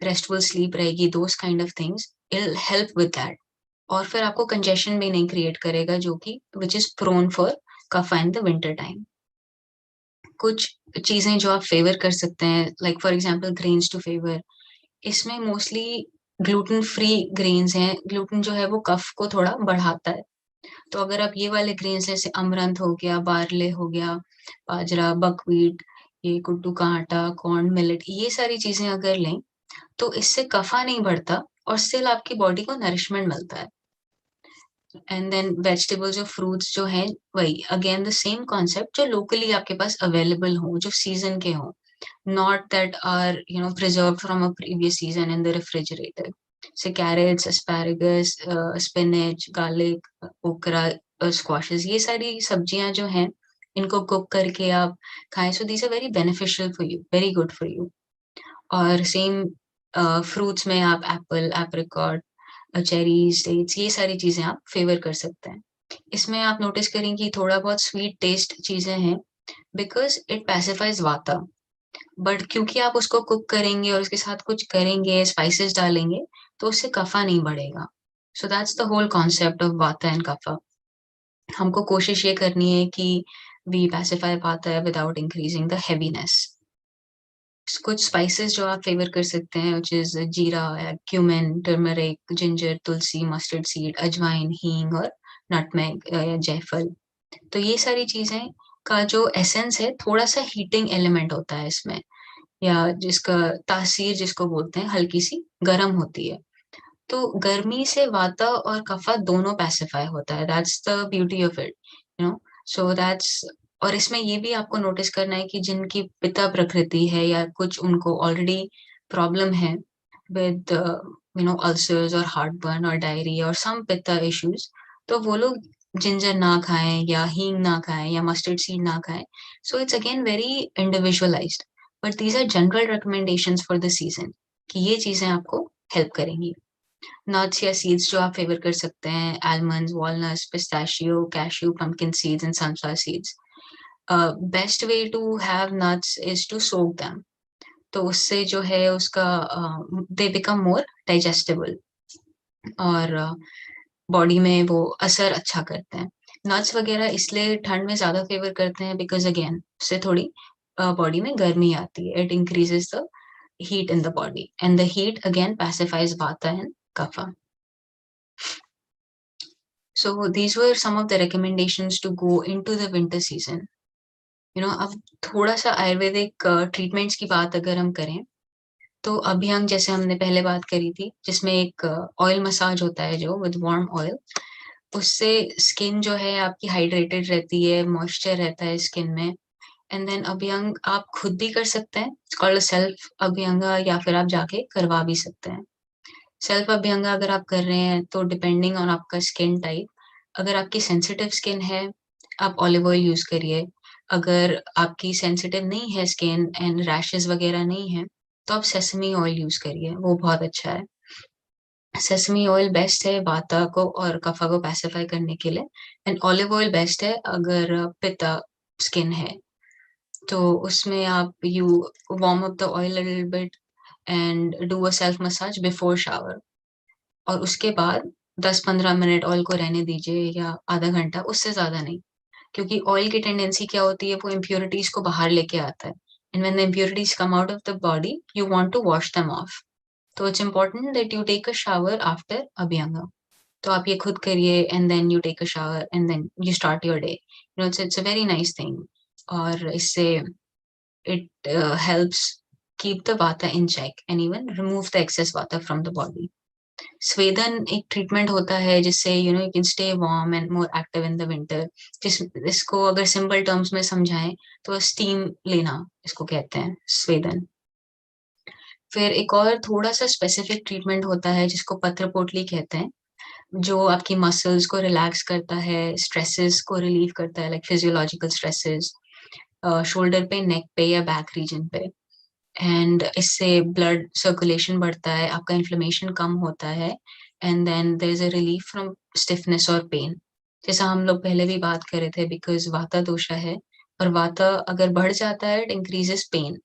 रेस्टफुल स्लीप रहेगी. दोस kind of things it help with that. और फिर आपको कंजेशन भी नहीं क्रिएट करेगा, जो कि which is prone for kapha in the winter time. कुछ चीजें जो आप फेवर कर सकते हैं, like for example grains to favour. इसमें मोस्टली ग्लूटेन फ्री ग्रेन्स हैं. ग्लूटेन जो है वो कफ को थोड़ा बढ़ाता है. तो अगर आप ये वाले ग्रेन्स जैसे अमरंथ हो गया, बार्ले हो गया, बाजरा, बकव्हीट, ये कुट्टू का आटा, कॉर्न मिलेट, ये सारी चीजें अगर लें तो इससे कफा नहीं बढ़ता और स्टिल आपकी बॉडी को नरिशमेंट मिलता है. एंड देन वेजिटेबल्स और फ्रूट्स जो हैं, वही अगेन द सेम कॉन्सेप्ट, जो लोकली आपके पास अवेलेबल हो, जो सीजन के हो, not that are preserved from a previous season in the refrigerator. So carrots, asparagus, spinach, garlic, okra, squashes, ये सारी सब्जियां जो हैं, इनको कुक करके आप खाएं. So these are very beneficial for you, very good for you. और सेम फ्रूट्स में आप एप्पल, एप्रिकॉट, चेरीज, डेट्स, ये सारी चीजें आप फेवर कर सकते हैं. इसमें आप नोटिस करें कि थोड़ा बहुत स्वीट टेस्ट चीजें हैं, बिकॉज इट पैसिफाइज वाता. बट क्योंकि आप उसको कुक करेंगे और उसके साथ कुछ करेंगे, स्पाइसेस डालेंगे, तो उससे कफा नहीं बढ़ेगा. So that's the whole concept of vata and kapha. हमको कोशिश ये करनी है कि we pacify vata without increasing the heaviness. कुछ स्पाइसेस जो आप फेवर कर सकते हैं, which is jeera, cumin, turmeric, ginger, tulsi, mustard seed, ajwain, hing और नटमेग या जायफल. तो ये सारी चीजें का जो एसेंस है, थोड़ा सा हीटिंग एलिमेंट होता है इसमें, या जिसका तासीर जिसको बोलते हैं, हल्की सी गर्म होती है. तो गर्मी से वाता और कफा दोनों पैसिफाई होता है. That's the beauty of it, so that's. और इसमें ये भी आपको नोटिस करना है कि जिनकी पित्ता प्रकृति है या कुछ उनको ऑलरेडी प्रॉब्लम है विद अल्सर्स और हार्टबर्न और डायरिया और सम पित्ता इश्यूज, तो वो लोग जिंजर ना खाएं या हींग ना खाएं या मस्टर्ड सीड ना खाएं. So it's again very individualised, but these are general recommendations for the season कि ये चीजें आपको हेल्प करेंगी. नट्स या सीड्स जो आप फेवर कर सकते हैं, almonds, walnuts, pistachio, cashew, pumpkin seeds and sunflower seeds. Best way to have nuts is to soak them. तो उससे जो है उसका दे बिकम मोर डाइजेस्टेबल और बॉडी में वो असर अच्छा करते हैं. नट्स वगैरह इसलिए ठंड में ज्यादा फेवर करते हैं बिकॉज अगेन उससे थोड़ी बॉडी में गर्मी आती है. It increases the heat in the body, and the heat again pacifies vata and kapha. So these were some of the recommendations to go into the winter season. अब थोड़ा सा Ayurvedic treatments की बात अगर हम करें, तो अभ्यंग जैसे हमने पहले बात करी थी, जिसमें एक ऑयल मसाज होता है जो विद वार्म ऑयल, उससे स्किन जो है आपकी हाइड्रेटेड रहती है, मॉइस्चर रहता है स्किन में. एंड देन अभ्यंग आप खुद भी कर सकते हैं, इट्स कॉल्ड सेल्फ अभ्यंगा, या फिर आप जाके करवा भी सकते हैं. सेल्फ अभ्यंगा अगर आप कर रहे हैं तो डिपेंडिंग ऑन आपका स्किन टाइप, अगर आपकी सेंसिटिव स्किन है आप ऑलिव ऑयल यूज करिए. अगर आपकी सेंसिटिव नहीं है स्किन एंड रैशेस वगैरह नहीं है, तो आप सेसमी ऑयल यूज करिए, वो बहुत अच्छा है. सेसमी ऑयल बेस्ट है वाता को और कफा को पैसिफाई करने के लिए, एंड ऑलिव ऑयल बेस्ट है अगर पित्ता स्किन है. तो उसमें आप you warm up the oil little bit and do a self massage before shower, और उसके बाद 10-15 मिनट ऑयल को रहने दीजिए या आधा घंटा, उससे ज्यादा नहीं. क्योंकि ऑयल की टेंडेंसी क्या होती है, वो इम्प्योरिटीज को बाहर लेके आता है, and when the impurities come out of the body you want to wash them off. तो it's important that you take a shower after abhyanga. तो आप ये खुद करिए and then you take a shower and then you start your day. You know it's a very nice thing. और इससे it helps keep the vata in check and even remove the excess vata from the body. स्वेदन एक treatment होता है जिससे you can stay warm and more active in the winter. इसको अगर simple terms में समझाएं तो स्टीम लेना इसको कहते हैं स्वेदन. फिर एक और थोड़ा सा स्पेसिफिक ट्रीटमेंट होता है जिसको पत्र पोटली कहते हैं, जो आपकी मसल्स को रिलैक्स करता है, स्ट्रेसेस को रिलीव करता है, लाइक फिजियोलॉजिकल स्ट्रेसेस शोल्डर पे, नेक पे या बैक रीजन पे. एंड इससे ब्लड सर्कुलेशन बढ़ता है, आपका इन्फ्लेमेशन कम होता है and then there is a relief from stiffness और पेन. जैसा हम लोग पहले भी बात कर रहे थे, बिकॉज वाता दोषा है और वाता अगर बढ़ जाता है इट इंक्रीजेस पेन.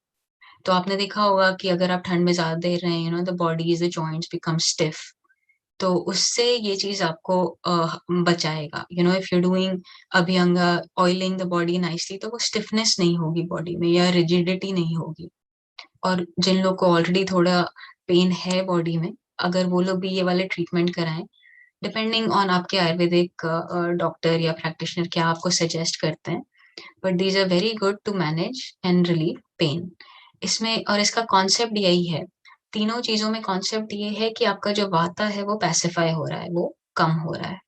तो आपने देखा होगा कि अगर आप ठंड में ज्यादा देर रहे हैं, the bodies, the joints become stiff. तो उससे ये चीज आपको बचाएगा. If you doing abhyanga, oiling the body nicely, तो वो स्टिफनेस नहीं होगी बॉडी में या रिजिडिटी नहीं होगी. और जिन लोग को ऑलरेडी थोड़ा पेन है बॉडी में, अगर वो लोग भी ये वाले ट्रीटमेंट कराएं, डिपेंडिंग ऑन आपके आयुर्वेदिक डॉक्टर या प्रैक्टिशनर क्या आपको सजेस्ट करते हैं, but these are very good to manage and relieve pain. इसमें और इसका कॉन्सेप्ट यही है, तीनों चीजों में कॉन्सेप्ट ये है कि आपका जो वाता है वो पैसिफाई हो रहा है, वो कम हो रहा है.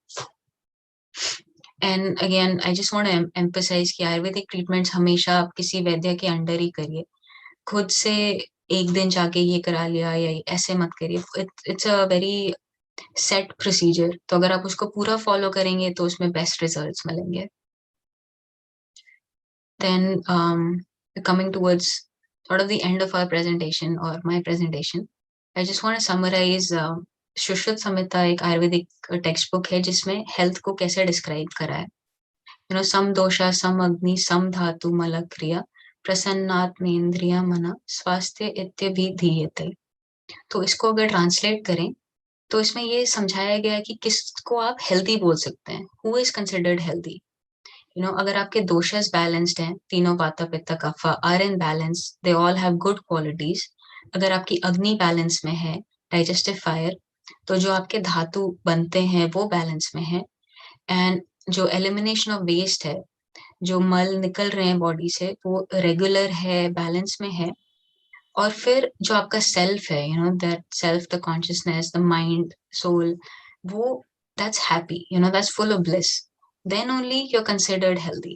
And again I just want to emphasise कि आयुर्वेदिक ट्रीटमेंट्स हमेशा आप किसी वैद्य के अंडर ही करिए. खुद से एक दिन जाके ये करा लिया या ऐसे मत करिए. It's a very set procedure. तो अगर आप उसको पूरा फॉलो करेंगे तो उसमें बेस्ट रिजल्ट्स मिलेंगे. Then coming towards sort of the end of our presentation or my presentation, I just want to summarize Sushruta Samhita एक आयुर्वेदिक टेक्स्ट बुक है जिसमें हेल्थ को कैसे डिस्क्राइब करा है. सम दोषा, सम अग्नि, सम धातु, मल क्रिया, प्रसन्नात्मेन्द्रिय मन, स्वास्थ्य इत्यभिधीयते. तो इसको अगर ट्रांसलेट करें तो इसमें ये समझाया गया है कि किसको आप हेल्दी बोल सकते हैं, हु इज कंसिडर्ड हेल्दी. अगर आपके दोषस बैलेंस्ड हैं, तीनों vata pitta kapha are in balance, they all have good qualities. अगर आपकी अग्नि बैलेंस में है, डाइजेस्टिव फायर, तो जो आपके धातु बनते हैं वो बैलेंस में है. एंड जो एलिमिनेशन ऑफ वेस्ट है, जो मल निकल रहे हैं बॉडी से, वो रेगुलर है, बैलेंस में है. और फिर जो आपका सेल्फ है, that self, the consciousness, the mind, soul, वो that's happy, that's full of bliss. then only you're considered healthy.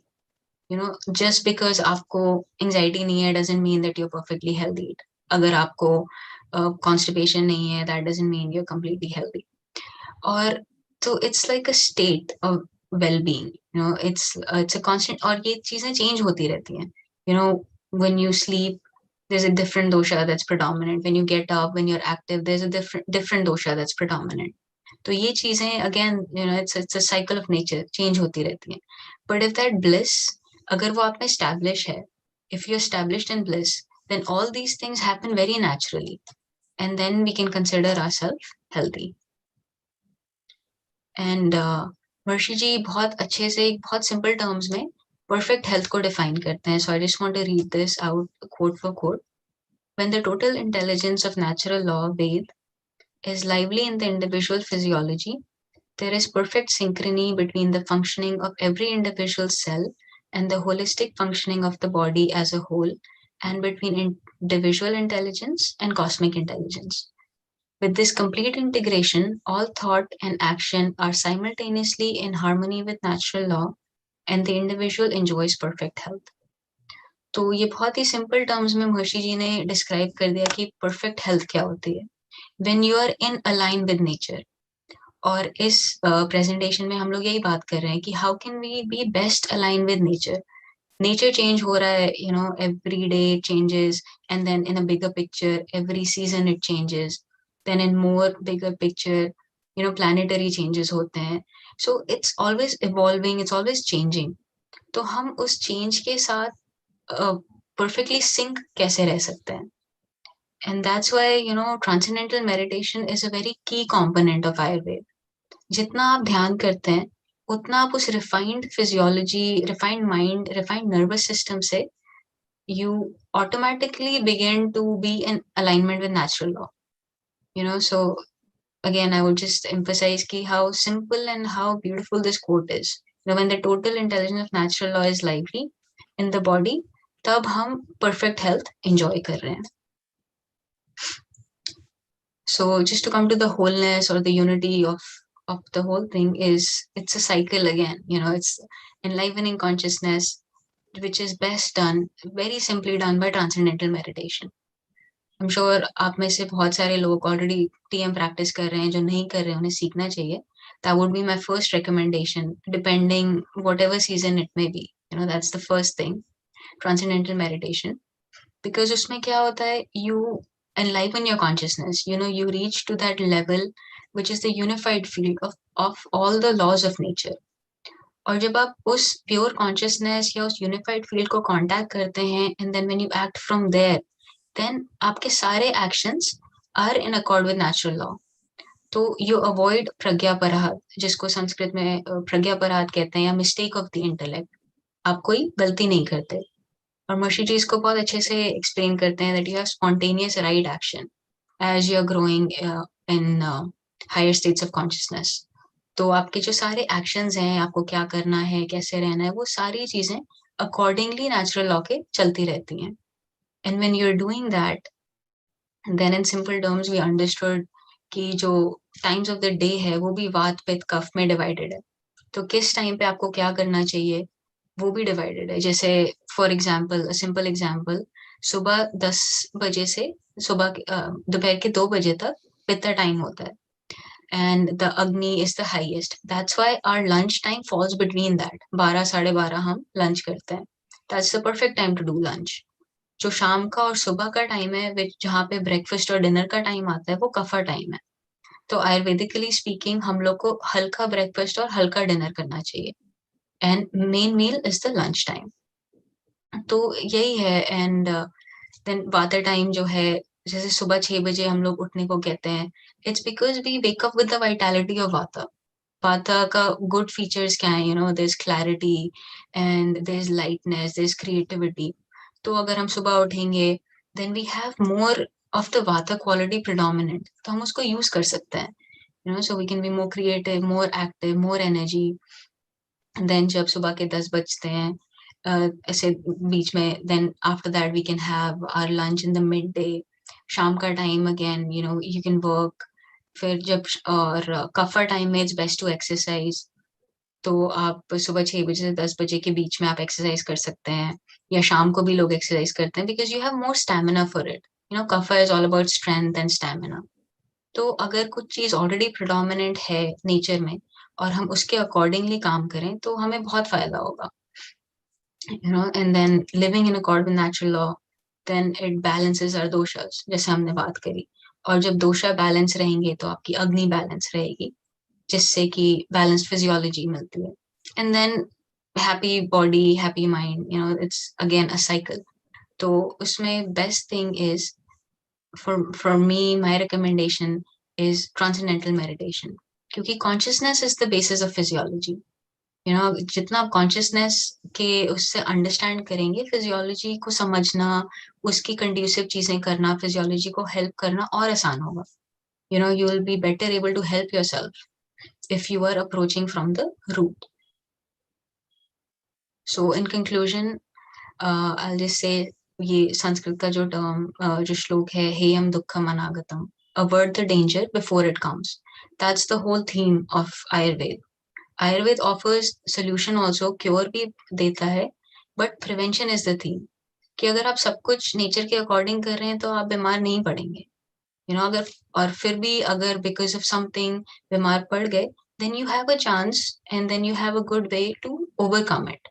Just because आपको anxiety नहीं है doesn't mean that you're perfectly healthy. अगर आपको constipation नहीं है, that doesn't mean you're completely healthy. और तो it's like a state of well-being. It's a constant. और ये चीजें change होती रहती हैं. When you sleep, there's a different dosha that's predominant. When you get up, when you're active, there's a different dosha that's predominant. तो ये चीजें again it's a cycle of nature, change होती रहती हैं. बट इफ दैट ब्लिस, अगर वो आप में एस्टैब्लिश है, if you established in bliss, then all these things happen very naturally and then we can consider ourself healthy. And Maharishi ji बहुत अच्छे से, बहुत सिंपल टर्म्स में परफेक्ट हेल्थ को डिफाइन करते हैं. So I just want to read this out quote for quote. When the total intelligence of natural law Ved is lively in the individual physiology, there is perfect synchrony between the functioning of every individual cell and the holistic functioning of the body as a whole, and between individual intelligence and cosmic intelligence. With this complete integration, all thought and action are simultaneously in harmony with natural law, and the individual enjoys perfect health. तो ये बहुत ही simple terms में महर्षि जी ने describe कर दिया कि perfect health क्या होती है. When you are in align with nature. और इस प्रेजेंटेशन में हम लोग यही बात कर रहे हैं कि how can we be best align with nature. Nature change हो रहा है, every day changes, and then in a bigger picture every season it changes, then in more bigger picture planetary changes होते हैं. So it's always evolving, it's always changing. तो हम उस change के साथ परफेक्टली सिंक कैसे रह सकते हैं. And that's why, transcendental meditation is a very key component of Ayurveda. जितना आप ध्यान करते हैं, उतना आप उस refined physiology, refined mind, refined nervous system से you automatically begin to be in alignment with natural law. So again, I would just emphasize how simple and how beautiful this quote is. When the total intelligence of natural law is lively in the body, तब हम perfect health enjoy कर रहे हैं. So just to come to the wholeness or the unity of the whole thing it's a cycle again. It's enlivening consciousness, which is best done, very simply done by transcendental meditation. I'm sure आप में से बहुत सारे लोग already TM practice कर रहे हैं, जो नहीं कर रहे हैं उन्हें सीखना चाहिए. That would be my first recommendation, depending whatever season it may be. That's the first thing, transcendental meditation. Because उसमें क्या होता है, you enliven your consciousness. You reach to that level which is the unified field of all the laws of nature. और जब आप उस pure consciousness या उस unified field को contact करते हैं, and then when you act from there, then आपके सारे actions are in accord with natural law. तो you avoid प्रज्ञापराध, जिसको संस्कृत में प्रज्ञापराध कहते हैं, या mistake of the intellect. आप कोई गलती नहीं करते. और महर्षि जी इसको बहुत अच्छे से एक्सप्लेन करते हैं that you have spontaneous right action as you are growing in higher states of consciousness. तो आपके जो सारे actions हैं, आपको क्या करना है, कैसे रहना है, वो सारी चीजें accordingly natural law के चलती रहती हैं. And when you're doing that, then in simple terms we understood कि जो times of the day है वो भी वात पित्त कफ में divided है. तो किस टाइम पे आपको क्या करना चाहिए वो भी डिवाइडेड है. जैसे फॉर एग्जाम्पल, सिंपल एग्जाम्पल, सुबह 10 बजे से दोपहर के 2 बजे तक पित्त टाइम होता है, and the agni is the highest. That's why our lunch time falls between that. 12 साढ़े 12 हम लंच करते हैं. That's the perfect time to do lunch. जो शाम का और सुबह का टाइम है, जहाँ पे ब्रेकफास्ट और डिनर का टाइम आता है, वो कफा टाइम है. तो आयुर्वेदिकली स्पीकिंग हम लोग को हल्का ब्रेकफास्ट और हल्का डिनर करना चाहिए, and main meal is the lunch time. तो यही है. एंड देन वाता टाइम जो है, जैसे सुबह 6 बजे हम लोग उठने को कहते हैं, it's because we wake up with the vitality of vata. Vata का गुड फीचर्स क्या है? There is clarity and there is lightness, there is creativity. तो अगर हम सुबह उठेंगे, then we have more of the vata quality predominant, तो हम उसको यूज कर सकते हैं. So we can be more creative, more active, more energy. देन जब सुबह के 10 बजते हैं, ऐसे बीच में, then after that we can have our lunch in the midday. शाम का time again you can work. फिर जब और कफा टाइम में इट्स बेस्ट टू एक्सरसाइज. तो आप सुबह 6 बजे से 10 बजे के बीच में आप एक्सरसाइज कर सकते हैं, या शाम को भी लोग एक्सरसाइज करते हैं, because you have more stamina for it. Kapha is all about strength and stamina. तो अगर कुछ चीज ऑलरेडी प्रिडोमिनेंट है नेचर में और हम उसके अकॉर्डिंगली काम करें, तो हमें बहुत फायदा होगा. And then living in accord with natural law, then it balances our doshas, जैसे हमने बात करी. और जब दोषा बैलेंस रहेंगे तो आपकी अग्नि बैलेंस रहेगी, जिससे कि बैलेंस फिजियोलॉजी मिलती है. And then happy body, happy mind, it's again a cycle. तो उसमें best thing is, for me, my recommendation is transcendental meditation, क्योंकि consciousness is the basis of physiology. जितना आप कॉन्शियसनेस के उससे अंडरस्टैंड करेंगे, फिजियोलॉजी को समझना, उसकी कंड्यूसिव चीजें करना, फिजियोलॉजी को हेल्प करना और आसान होगा. You will be better able to help yourself if you are approaching from the root. So in conclusion, I will just say, ये संस्कृत का जो टर्म, जो श्लोक है, हेयम दुक्खम अनागतम, avoid the danger before it comes. That's the whole theme of Ayurveda. Ayurveda offers solution also, cure भी देता है, but prevention is the theme. कि अगर आप सब कुछ नेचर के अकॉर्डिंग कर रहे हैं तो आप बीमार नहीं पड़ेंगे. अगर, और फिर भी अगर बिकॉज ऑफ समथिंग बीमार पड़ गए, then you have a chance and then you have a good way to overcome it.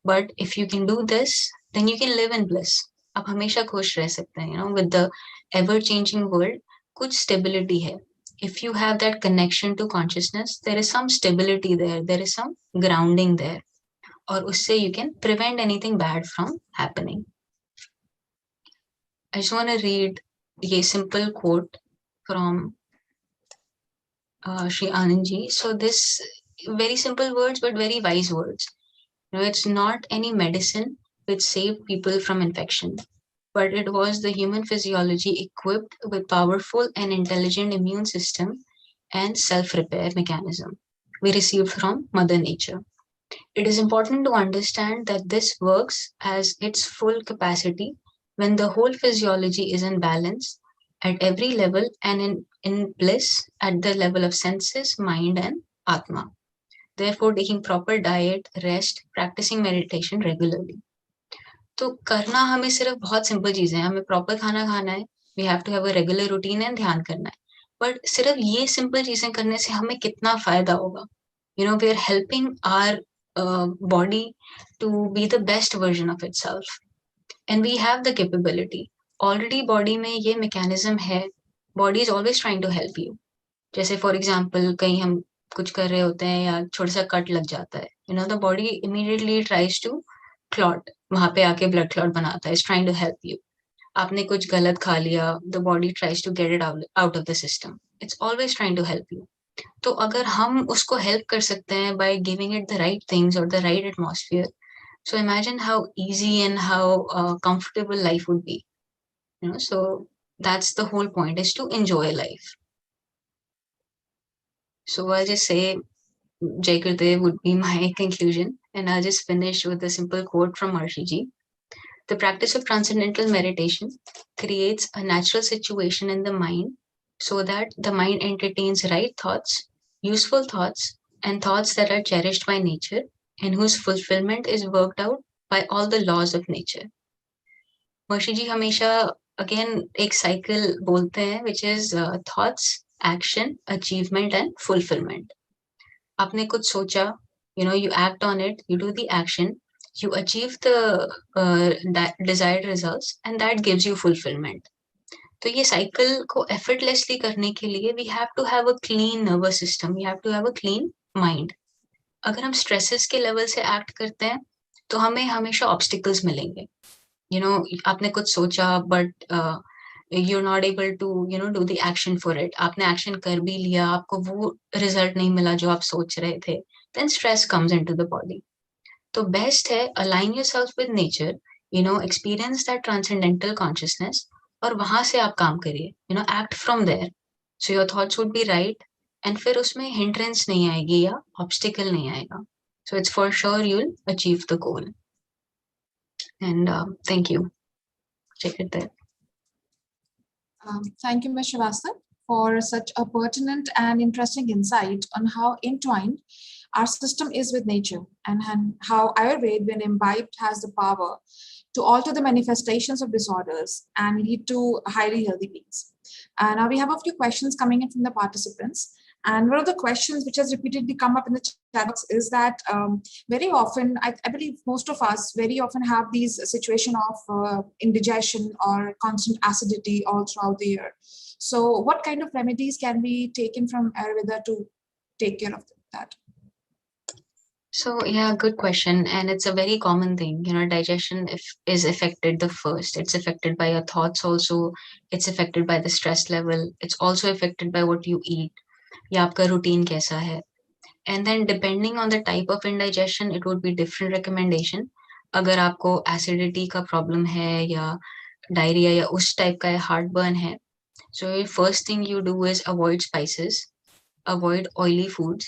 But if you can do this, then you can live in bliss. आप हमेशा खुश रह सकते हैं. With the ever changing world कुछ stability है. If you have that connection to consciousness, there is some stability there, there is some grounding there, और उससे you can prevent anything bad from happening. I just want to read a simple quote from Shri Anand ji. So this, very simple words but very wise words. It's not any medicine which save people from infection. but it was the human physiology equipped with powerful and intelligent immune system and self-repair mechanism we received from Mother Nature. It is important to understand that this works as its full capacity when the whole physiology is in balance at every level and in bliss at the level of senses, mind, and Atma. Therefore, taking proper diet, rest, practicing meditation regularly. तो करना हमें सिर्फ बहुत simple चीजें हैं, हमें proper खाना खाना है, we have to have a regular routine and ध्यान करना है. बट सिर्फ ये सिंपल चीजें करने से हमें कितना फायदा होगा? You know, we are helping our body to be the best version of itself, and we have the capability. Already body में ये mechanism है. Body is always trying to help you. जैसे फॉर एग्जाम्पल कहीं हम कुछ कर रहे होते हैं या छोटा सा कट लग जाता है, you know, the body immediately tries to clot, वहां पे आके ब्लड क्लॉट बनाता है, is trying to help you. आपने कुछ गलत खा लिया, the body tries to get it out of the system. It's always trying to help you. तो अगर हम उसको हेल्प कर सकते हैं by giving it the right things और the right atmosphere, so imagine how easy and how comfortable life would be, you know. So that's the whole point, is to enjoy life. So I'll just say Jai Gurudev would be my conclusion, and I'll just finish with a simple quote from Maharishi ji. The practice of transcendental meditation creates a natural situation in the mind so that the mind entertains right thoughts, useful thoughts, and thoughts that are cherished by nature and whose fulfillment is worked out by all the laws of nature. Maharishi ji हमेशा again एक cycle बोलते हैं, which is thoughts, action, achievement, and fulfillment. आपने कुछ सोचा, you know, you act on it, you do the action, you achieve the desired results, and that gives you fulfillment. तो ये cycle को effortlessly करने के लिए we have to have a clean nervous system, we have to have a clean mind. अगर हम stresses के level से act करते हैं तो हमें हमेशा obstacles मिलेंगे. You know, आपने कुछ सोचा but you're not able to, you know, do the action for it. आपने action कर भी लिया, आपको वो result नहीं मिला जो आप सोच रहे थे, then stress comes into the body. तो best है align yourself with nature, you know, experience that transcendental consciousness, और वहां से आप काम करिए, you know, act from there, so your thoughts would be right, and फिर उसमें hindrance नहीं आएगी या obstacle नहीं आएगा. So it's for sure you'll achieve the goal. And thank you. Check it there. Thank you, Ms. Srivastava, for such a pertinent and interesting insight on how entwined our system is with nature, and how Ayurveda, when imbibed, has the power to alter the manifestations of disorders and lead to highly healthy beings. Now we have a few questions coming in from the participants. And one of the questions which has repeatedly come up in the chat box is that very often, I believe most of us very often have these situation of indigestion or constant acidity all throughout the year. So what kind of remedies can be taken from Ayurveda to take care of that? So yeah, good question. And it's a very common thing, you know, digestion is affected the first. It's affected by your thoughts also. It's affected by the stress level. It's also affected by what you eat. या आपका routine कैसा है. And then depending on the type of indigestion, it would be different recommendation. अगर आपको acidity का problem है या diarrhea या उस type का heartburn है, so first thing you do is avoid spices, avoid oily foods,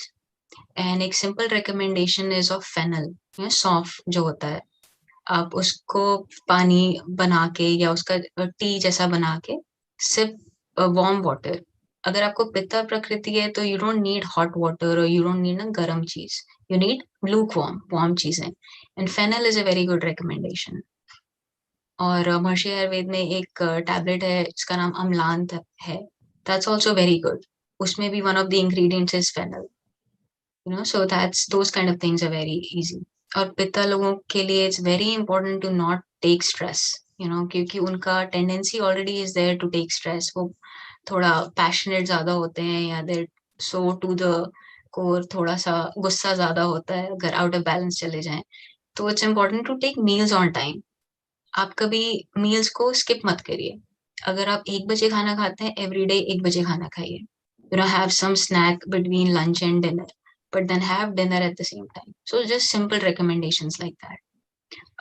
and एक simple recommendation is of fennel, you know, सौंफ जो होता है, आप उसको पानी बना के या उसका टी जैसा बना के sip warm water. अगर आपको पित्ता प्रकृति है तो you don't need hot water or you don't need ना गर्म चीज, you need lukewarm, warm चीजें, and fennel is a very good recommendation. और महर्षि आयुर्वेद में एक टैबलेट है जिसका नाम अम्लांत है, that's also very good. उसमें भी one of the ingredients is fennel, you know, so that's those kind of things are very easy. और पित्ता लोगों के लिए it's very important to not take stress, you know, क्योंकि उनका tendency already is there to take stress. वो थोड़ा passionate ज्यादा होते हैं या देर सो टू द कोर, थोड़ा सा गुस्सा ज्यादा होता है अगर आउट ऑफ बैलेंस चले जाएं. तो it's important to take meals on time. आप कभी मील्स को स्किप मत करिए. अगर आप 1 बजे खाना खाते हैं, एवरीडे 1 बजे खाना खाइए. You know, have some snack between lunch and dinner, but then have dinner at the same time. So just simple recommendations like that.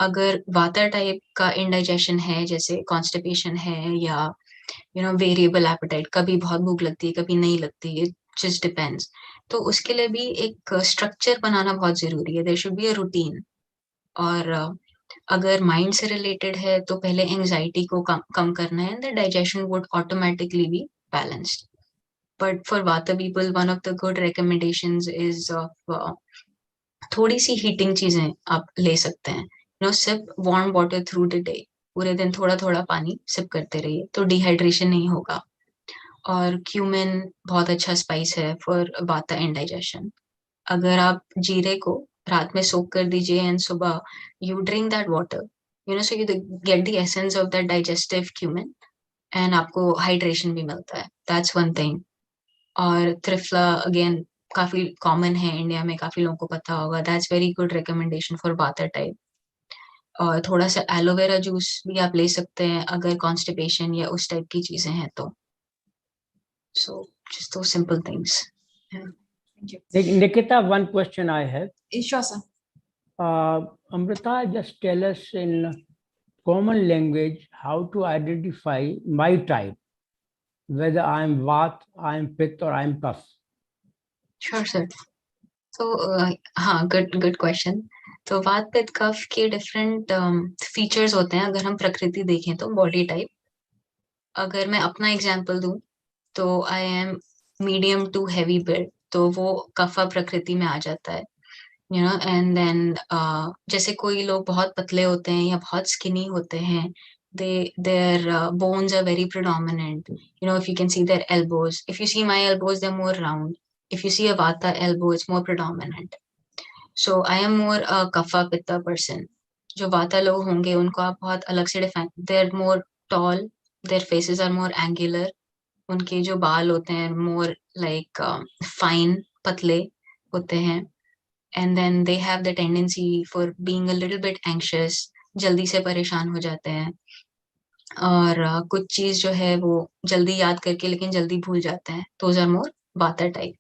अगर वाता टाइप का इंडाइजेशन है, जैसे कॉन्स्टिपेशन है या वेरिएबल एपेटाइट, कभी बहुत भूख लगती है कभी नहीं लगती, इट जस्ट डिपेंड्स, तो उसके लिए भी एक स्ट्रक्चर बनाना बहुत जरूरी है. There should be a routine. और अगर माइंड से रिलेटेड है तो पहले एंजाइटी को कम करना है, the digestion would automatically be balanced. But for vata people one of the good recommendations is थोड़ी सी हीटिंग चीजें आप ले सकते हैं. Sip warm water through the day. पूरे दिन थोड़ा थोड़ा पानी सिप करते रहिए तो डिहाइड्रेशन नहीं होगा. और क्यूमिन बहुत अच्छा स्पाइस है फॉर वाता इंडाइजेशन. अगर आप जीरे को रात में सोक कर दीजिए एंड सुबह you drink that water, so you get the essence of that digestive cumin and आपको हाइड्रेशन भी मिलता है. That's one thing. और त्रिफला अगेन काफी कॉमन है इंडिया में, काफी लोगों को पता होगा. That's very good recommendation for water type. और थोड़ा सा एलोवेरा जूस भी आप ले सकते हैं अगर कॉन्स्टिपेशन या उस टाइप की चीजें हैं तो. सो जस्ट दो simple things. Thank you. Nikita, one question I have. Sure, sir. Amrita, just tell us in common language how to identify my type, whether I am Vat, I am Pitta, or I am Kapha. Sure, sir. So, हाँ, good question. तो वात पित्त कफ के different features होते हैं. अगर हम प्रकृति देखें तो बॉडी टाइप, अगर मैं अपना एग्जांपल दूं तो I am medium to heavy build, तो वो कफा प्रकृति में आ जाता है. एंड देन जैसे कोई लोग बहुत पतले होते हैं या बहुत स्किनी होते हैं, their bones are very predominant. If you can see their elbows, if you see my elbows, they're more round. If you see a vata elbow, it's more predominant. So I am more a kapha pitta person. जो वाता लोग होंगे उनको आप बहुत अलग से define. They're more tall, their faces are more angular. उनके जो बाल होते हैं more like fine, पतले होते हैं. And then they have the tendency for being a little bit anxious, जल्दी से परेशान हो जाते हैं. और कुछ चीज जो है वो जल्दी याद करके लेकिन जल्दी भूल जाते हैं. Those are more vata type.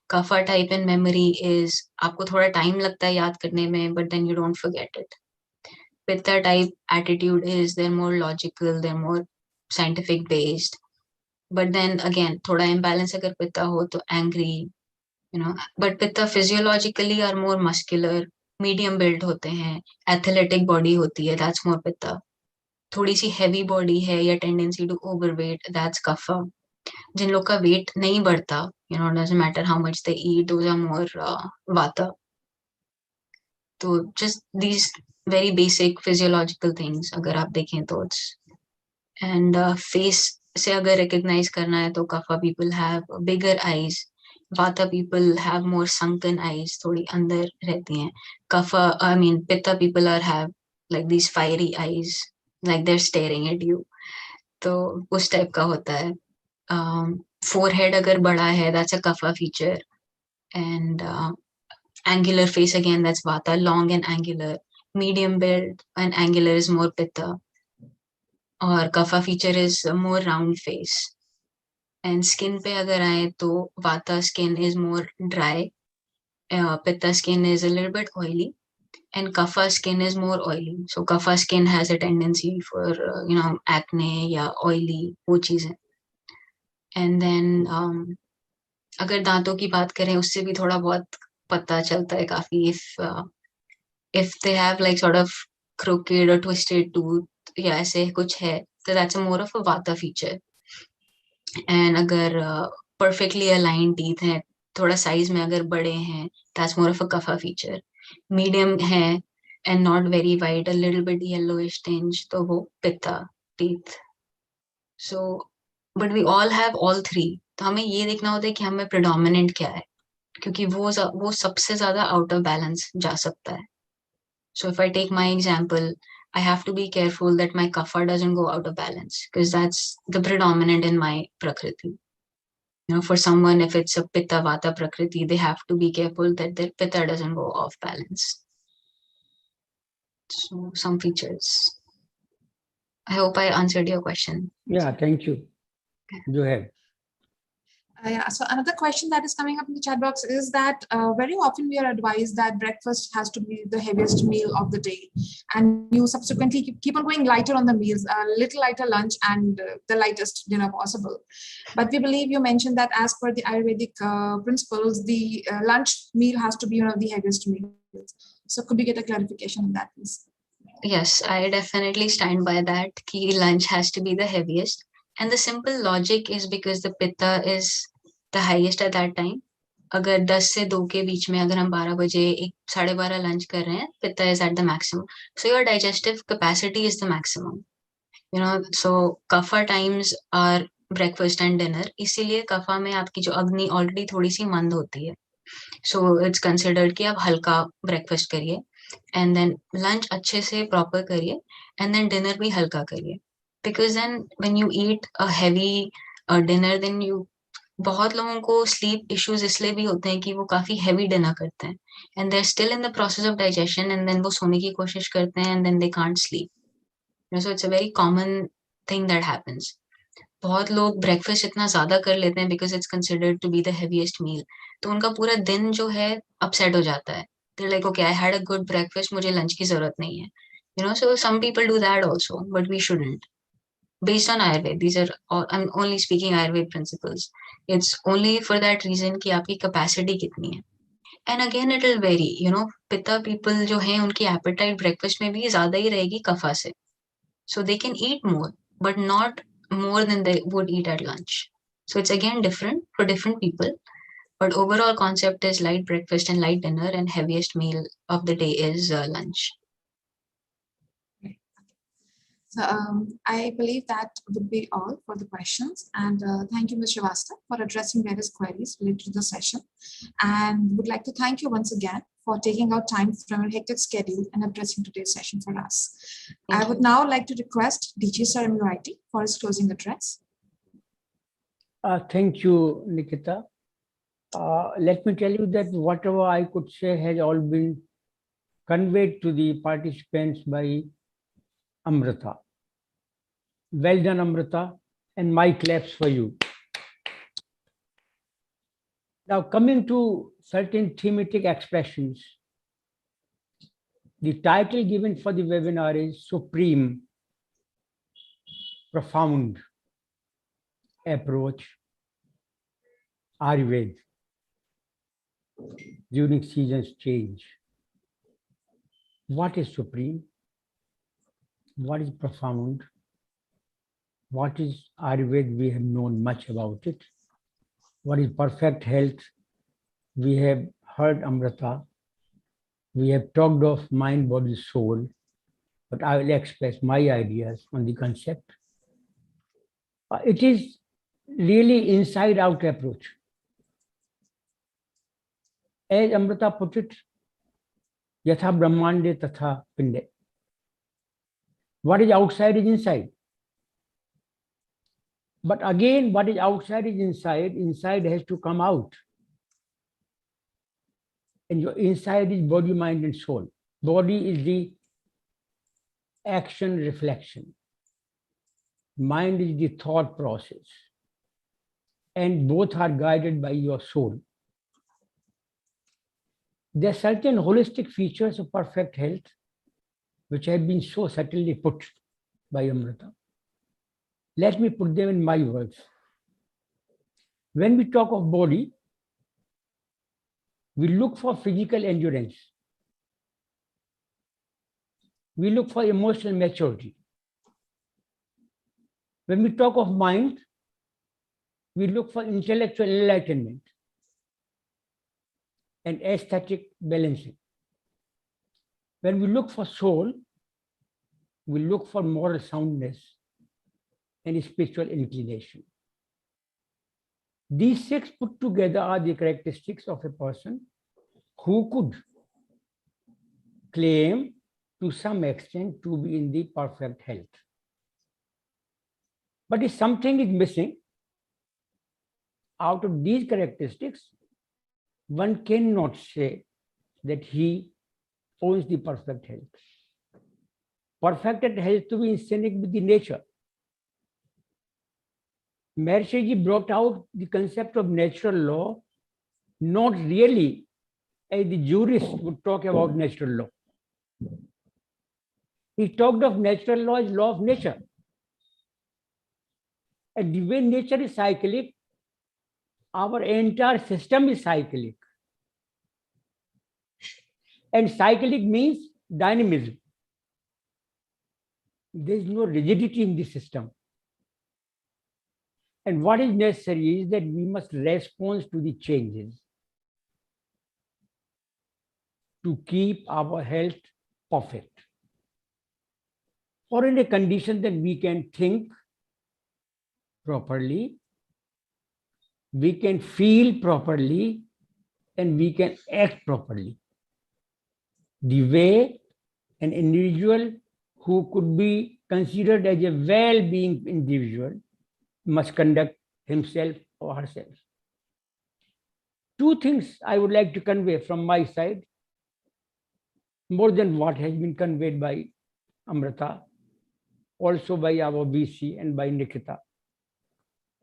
Kapha type in memory is आपको थोड़ा टाइम लगता है याद करने में, but then you don't forget it. Pitta type attitude is they're more logical, they're more scientific based, but then again थोड़ा इम्बैलेंस अगर पित्ता हो तो angry, but pitta physiologically are more muscular, medium build होते हैं, एथलेटिक बॉडी होती है, दैट्स मोर पित्ता. थोड़ी सी heavy body है या टेंडेंसी टू ओवरवेट, दैट्स कफा. जिन लोग का वेट नहीं बढ़ता, doesn't matter how much they eat, those are more vata. तो just these very basic physiological things अगर आप देखें तो it's. and face से अगर recognize करना है तो kapha people have bigger eyes, vata people have more sunken eyes, थोड़ी अंदर रहती हैं. pitta people have like these fiery eyes, like they're staring at you. तो उस टाइप का होता है. Forehead अगर बड़ा है, that's a kapha feature. And angular face again, that's vata, long and angular. Medium build and angular is more pitta. और kapha feature is more round face. And skin पे अगर आए तो vata skin is more dry, pitta skin is a little bit oily, and kapha skin is more oily. So kapha skin has a tendency for acne या oily वो चीजें. And then अगर दांतों की बात करें उससे भी थोड़ा बहुत पता चलता है काफी. if they have like sort of crooked or twisted tooth या ऐसे कुछ है तो that's a more of a vata feature. and अगर perfectly aligned teeth हैं, थोड़ा size में अगर बड़े हैं, that's more of a kapha feature. medium है and not very white, a little bit yellowish tinge, तो वो pitta teeth. so but we all have all three. तो हमें ये देखना होता है कि हमें predominant क्या है, क्योंकि वो सबसे ज्यादा out of balance जा सकता है. So if I take my example, I have to be careful that my kapha doesn't go out of balance, because that's the predominant in my prakriti. For someone, if it's a pitta vata prakriti, they have to be careful that their pitta doesn't go off balance. So some features. I hope I answered your question. Yeah, thank you. Go ahead. Yeah, so another question that is coming up in the chat box is that very often we are advised that breakfast has to be the heaviest meal of the day, and you subsequently keep on going lighter on the meals, a little lighter lunch and the lightest dinner possible. But we believe you mentioned that as per the Ayurvedic principles, the lunch meal has to be one of the heaviest meals. So could we get a clarification on that, please? Yes, I definitely stand by that. Ki lunch has to be the heaviest. And the simple logic is because the pitta is the highest at that time. अगर 10 से 2 के बीच में अगर हम 12 बजे 12:30 lunch कर रहे हैं, pitta is at the maximum. So your digestive capacity is the maximum. So kapha times are breakfast and dinner. इसीलिए kapha में आपकी जो अग्नि already थोड़ी सी मंद होती है. So it's considered कि आप हल्का breakfast करिए. And then lunch अच्छे से proper करिए. And then dinner भी हल्का करिए. Because then when you eat a heavy dinner, then बहुत लोगों को sleep issues इसलिए भी होते हैं कि वो काफी heavy dinner करते हैं. And they're still in the process of digestion, and then वो सोने की कोशिश करते हैं, and then they can't sleep. So it's a very common thing that happens. बहुत लोग breakfast इतना ज़्यादा कर लेते हैं because it's considered to be the heaviest meal. तो उनका पूरा दिन जो है upset हो जाता है. They're like, okay, I had a good breakfast, मुझे lunch की ज़रूरत नहीं है. So some people do that also, but we shouldn't. Based on Ayurveda, these are all, I'm only speaking Ayurveda principles. It's only for that reason कि आपकी capacity कितनी है. And again, it will vary. Pitta people जो हैं उनकी appetite breakfast में भी ज़्यादा ही रहेगी कफा से. So they can eat more, but not more than they would eat at lunch. So it's again different for different people. But overall concept is light breakfast and light dinner, and heaviest meal of the day is lunch. So I believe that would be all for the questions. And thank you, Ms. Srivastava, for addressing various queries related to the session. And would like to thank you once again for taking out time from your hectic schedule and addressing today's session for us. I would now like to request DJ Sir MUIT for his closing address. Thank you, Nikita. Let me tell you that whatever I could say has all been conveyed to the participants by Amrita. Well done, Amrita, and my claps for you. Now, coming to certain thematic expressions, the title given for the webinar is Supreme, Profound Approach, Ayurveda during seasons change. What is supreme? What is profound? What is Ayurveda? We have known much about it. What is perfect health? We have heard Amrita. We have talked of mind, body, soul, but I will express my ideas on the concept. It is really inside-out approach. As Amrita put it, Yatha Brahmande Tatha Pinde. What is outside is inside. But again, what is outside is inside. Inside has to come out. And your inside is body, mind, and soul. Body is the action reflection. Mind is the thought process. And both are guided by your soul. There are certain holistic features of perfect health which have been so subtly put by Amrita. Let me put them in my words. When we talk of body, we look for physical endurance. We look for emotional maturity. When we talk of mind, we look for intellectual enlightenment and aesthetic balancing. When we look for soul, we look for moral soundness and spiritual inclination. These six put together are the characteristics of a person who could claim to some extent to be in the perfect health. But if something is missing out of these characteristics, one cannot say that he owns the perfect health. Perfect health has to be in sync with the nature. Maharishi ji brought out the concept of natural law, not really as the jurist would talk about natural law. He talked of natural law as law of nature. And the way nature is cyclic, our entire system is cyclic. And cyclic means dynamism. There is no rigidity in the system. And what is necessary is that we must respond to the changes to keep our health perfect, or in a condition that we can think properly, we can feel properly, and we can act properly. The way an individual who could be considered as a well-being individual must conduct himself or herself. Two things I would like to convey from my side, more than what has been conveyed by Amrita, also by our VC and by Nikita.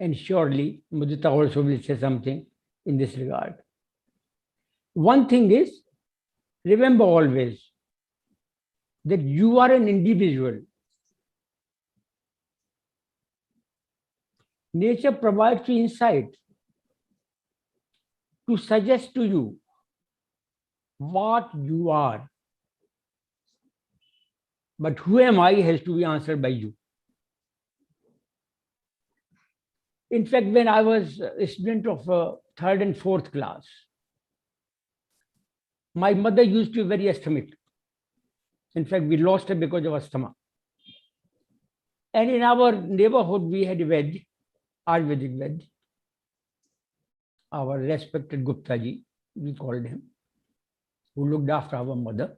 And surely Mudita also will say something in this regard. One thing is, remember always that you are an individual. Nature provides you insight to suggest to you what you are. But who am I has to be answered by you. In fact, when I was a student of third and fourth class, my mother used to be very asthmatic. In fact, we lost her because of asthma. And in our neighborhood, we had a Ved, Ayurvedic Ved, our respected Gupta ji, we called him, who looked after our mother.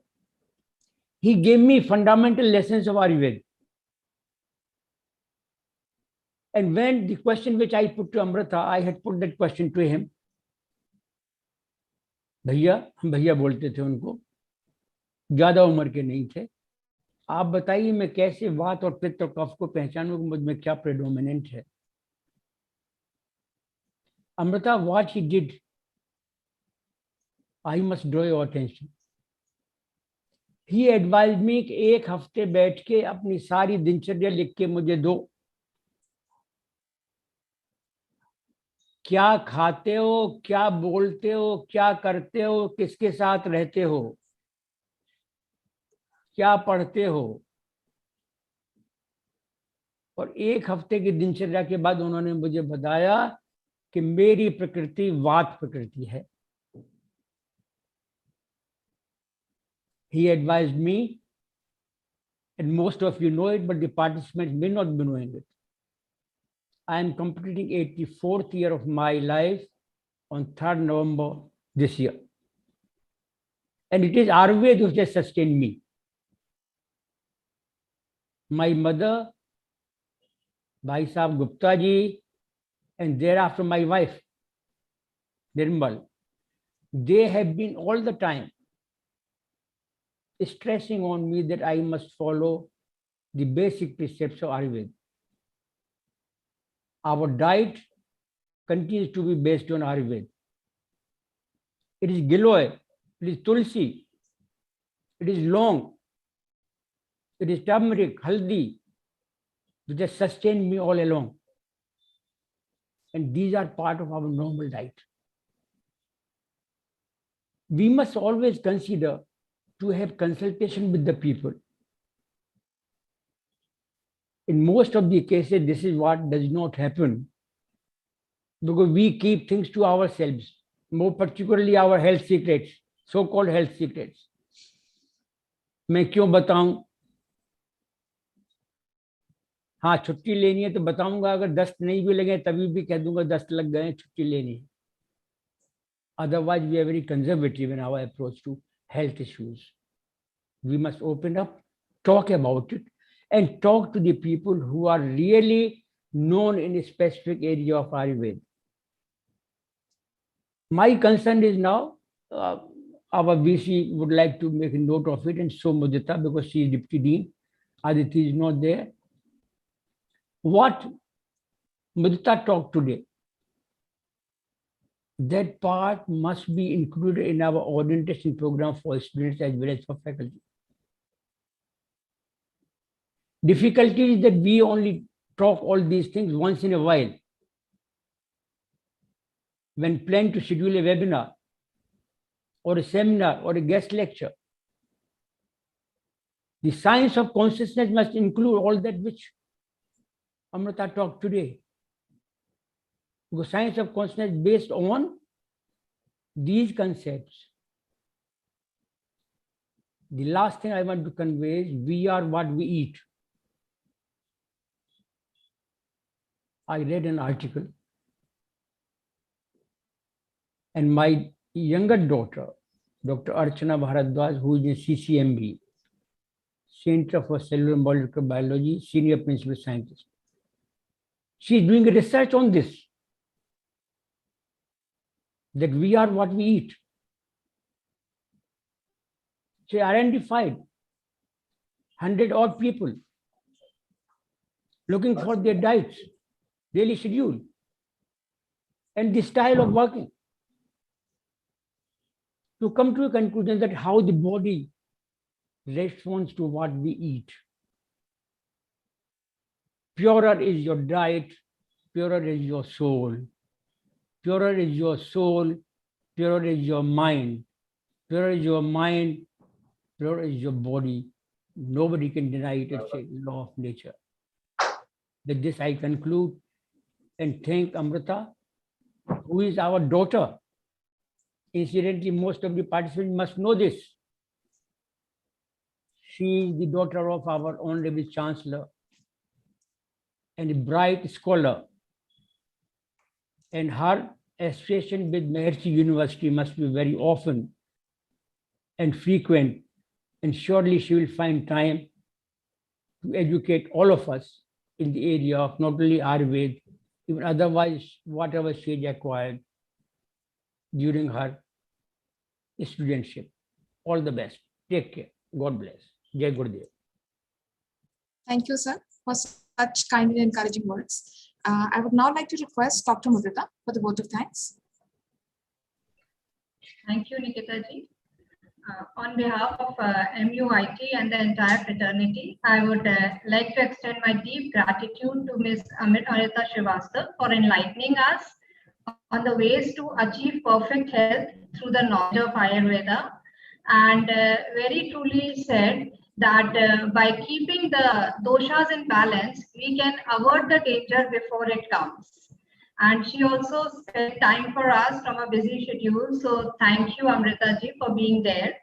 He gave me fundamental lessons of Ayurveda. And when the question which I put to Amrita, I had put that question to him. भैया, हम भैया बोलते थे उनको, ज्यादा उम्र के नहीं थे. आप बताइए मैं कैसे वात और पित्त और कफ को पहचानूं कि मुझ में क्या प्रेडोमिनेंट है. Amrita, what he did, I must draw your attention. He advised me कि एक हफ्ते बैठ के अपनी सारी दिनचर्या लिख के मुझे दो. क्या खाते हो, क्या बोलते हो, क्या करते हो, किसके साथ रहते हो, क्या पढ़ते हो. और एक हफ्ते की दिनचर्या के बाद उन्होंने मुझे बताया कि मेरी प्रकृति वात प्रकृति है. He advised me, and most of you know it, but the participants may not be knowing it. I am completing 84th year of my life on 3rd November this year. And it is Ayurveda which has sustained me. My mother, Bhai Sahab Gupta ji, and thereafter my wife, Nirmal, they have been all the time stressing on me that I must follow the basic precepts of Ayurveda. Our diet continues to be based on Ayurveda. It is giloy, it is tulsi, it is long, it is turmeric, haldi, which has sustained me all along. And these are part of our normal diet. We must always consider to have consultation with the people. In most of the cases, this is what does not happen because we keep things to ourselves, more particularly our health secrets, so-called health secrets. मैं क्यों बताऊं? हाँ, छुट्टी लेनी है तो बताऊंगा, अगर दस्त नहीं भी लगे तभी भी कह दूंगा दस्त लग गए, छुट्टी लेनी है. Otherwise, we are very conservative in our approach to health issues. We must open up, talk about it, and talk to the people who are really known in a specific area of Ayurveda. My concern is now, our VC would like to make a note of it, and so Mudita, because she is Deputy Dean, Aditi is not there. What Mudita talk today, that part must be included in our orientation program for students as well as for faculty. Difficulty is that we only talk all these things once in a while. When planning to schedule a webinar or a seminar or a guest lecture, the science of consciousness must include all that which Amrita talked today. Because science of consciousness is based on these concepts. The last thing I want to convey is we are what we eat. I read an article, and my younger daughter, Dr. Archana Bharadwaj, who is in CCMB, Center for Cellular and Molecular Biology, Senior Principal Scientist. She is doing research on this, that we are what we eat. She identified 100-odd people looking for their diets, daily schedule, and the style of working, to come to a conclusion that how the body responds to what we eat. Purer is your diet, purer is your soul. Purer is your soul, purer is your mind. Purer is your mind, purer is your body. Nobody can deny it. It's a law of nature. With this I conclude and thank Amrita, who is our daughter. Incidentally, most of the participants must know this. She is the daughter of our Honorable Chancellor and a bright scholar. And her association with Maharishi University must be very often and frequent. And surely she will find time to educate all of us in the area of not only Ayurveda, even otherwise, whatever she has acquired during her studentship. All the best. Take care. God bless. Jai Gurudev. Thank you, sir, for such kind and encouraging words. I would now like to request Dr. Mudita for the vote of thanks. Thank you, Nikita ji. On behalf of MUIT and the entire fraternity, I would like to extend my deep gratitude to Ms. Amrita Srivastava for enlightening us on the ways to achieve perfect health through the knowledge of Ayurveda, and very truly said that by keeping the doshas in balance, we can avert the danger before it comes. And she also spent time for us from a busy schedule. So thank you, Amrita ji, for being there.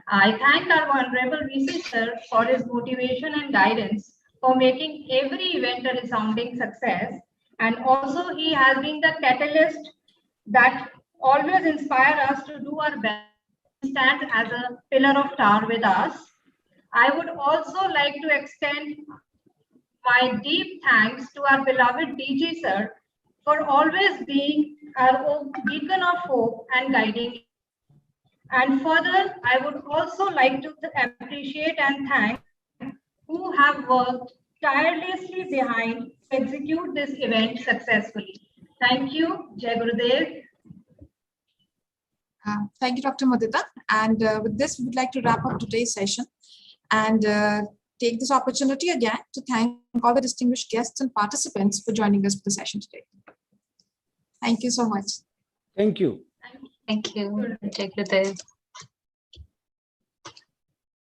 I thank our Honorable VC sir for his motivation and guidance for making every event a resounding success. And also he has been the catalyst that always inspire us to do our best. He stands as a pillar of tower with us. I would also like to extend my deep thanks to our beloved DG sir for always being our own beacon of hope and guiding. And further, I would also like to appreciate and thank who have worked tirelessly behind to execute this event successfully. Thank you. Jai Gurudev. Thank you, Dr. Mudita. And with this, we would like to wrap up today's session and take this opportunity again to thank all the distinguished guests and participants for joining us for the session today. Thank you so much. Thank you. Thank you. Jai Gurudev.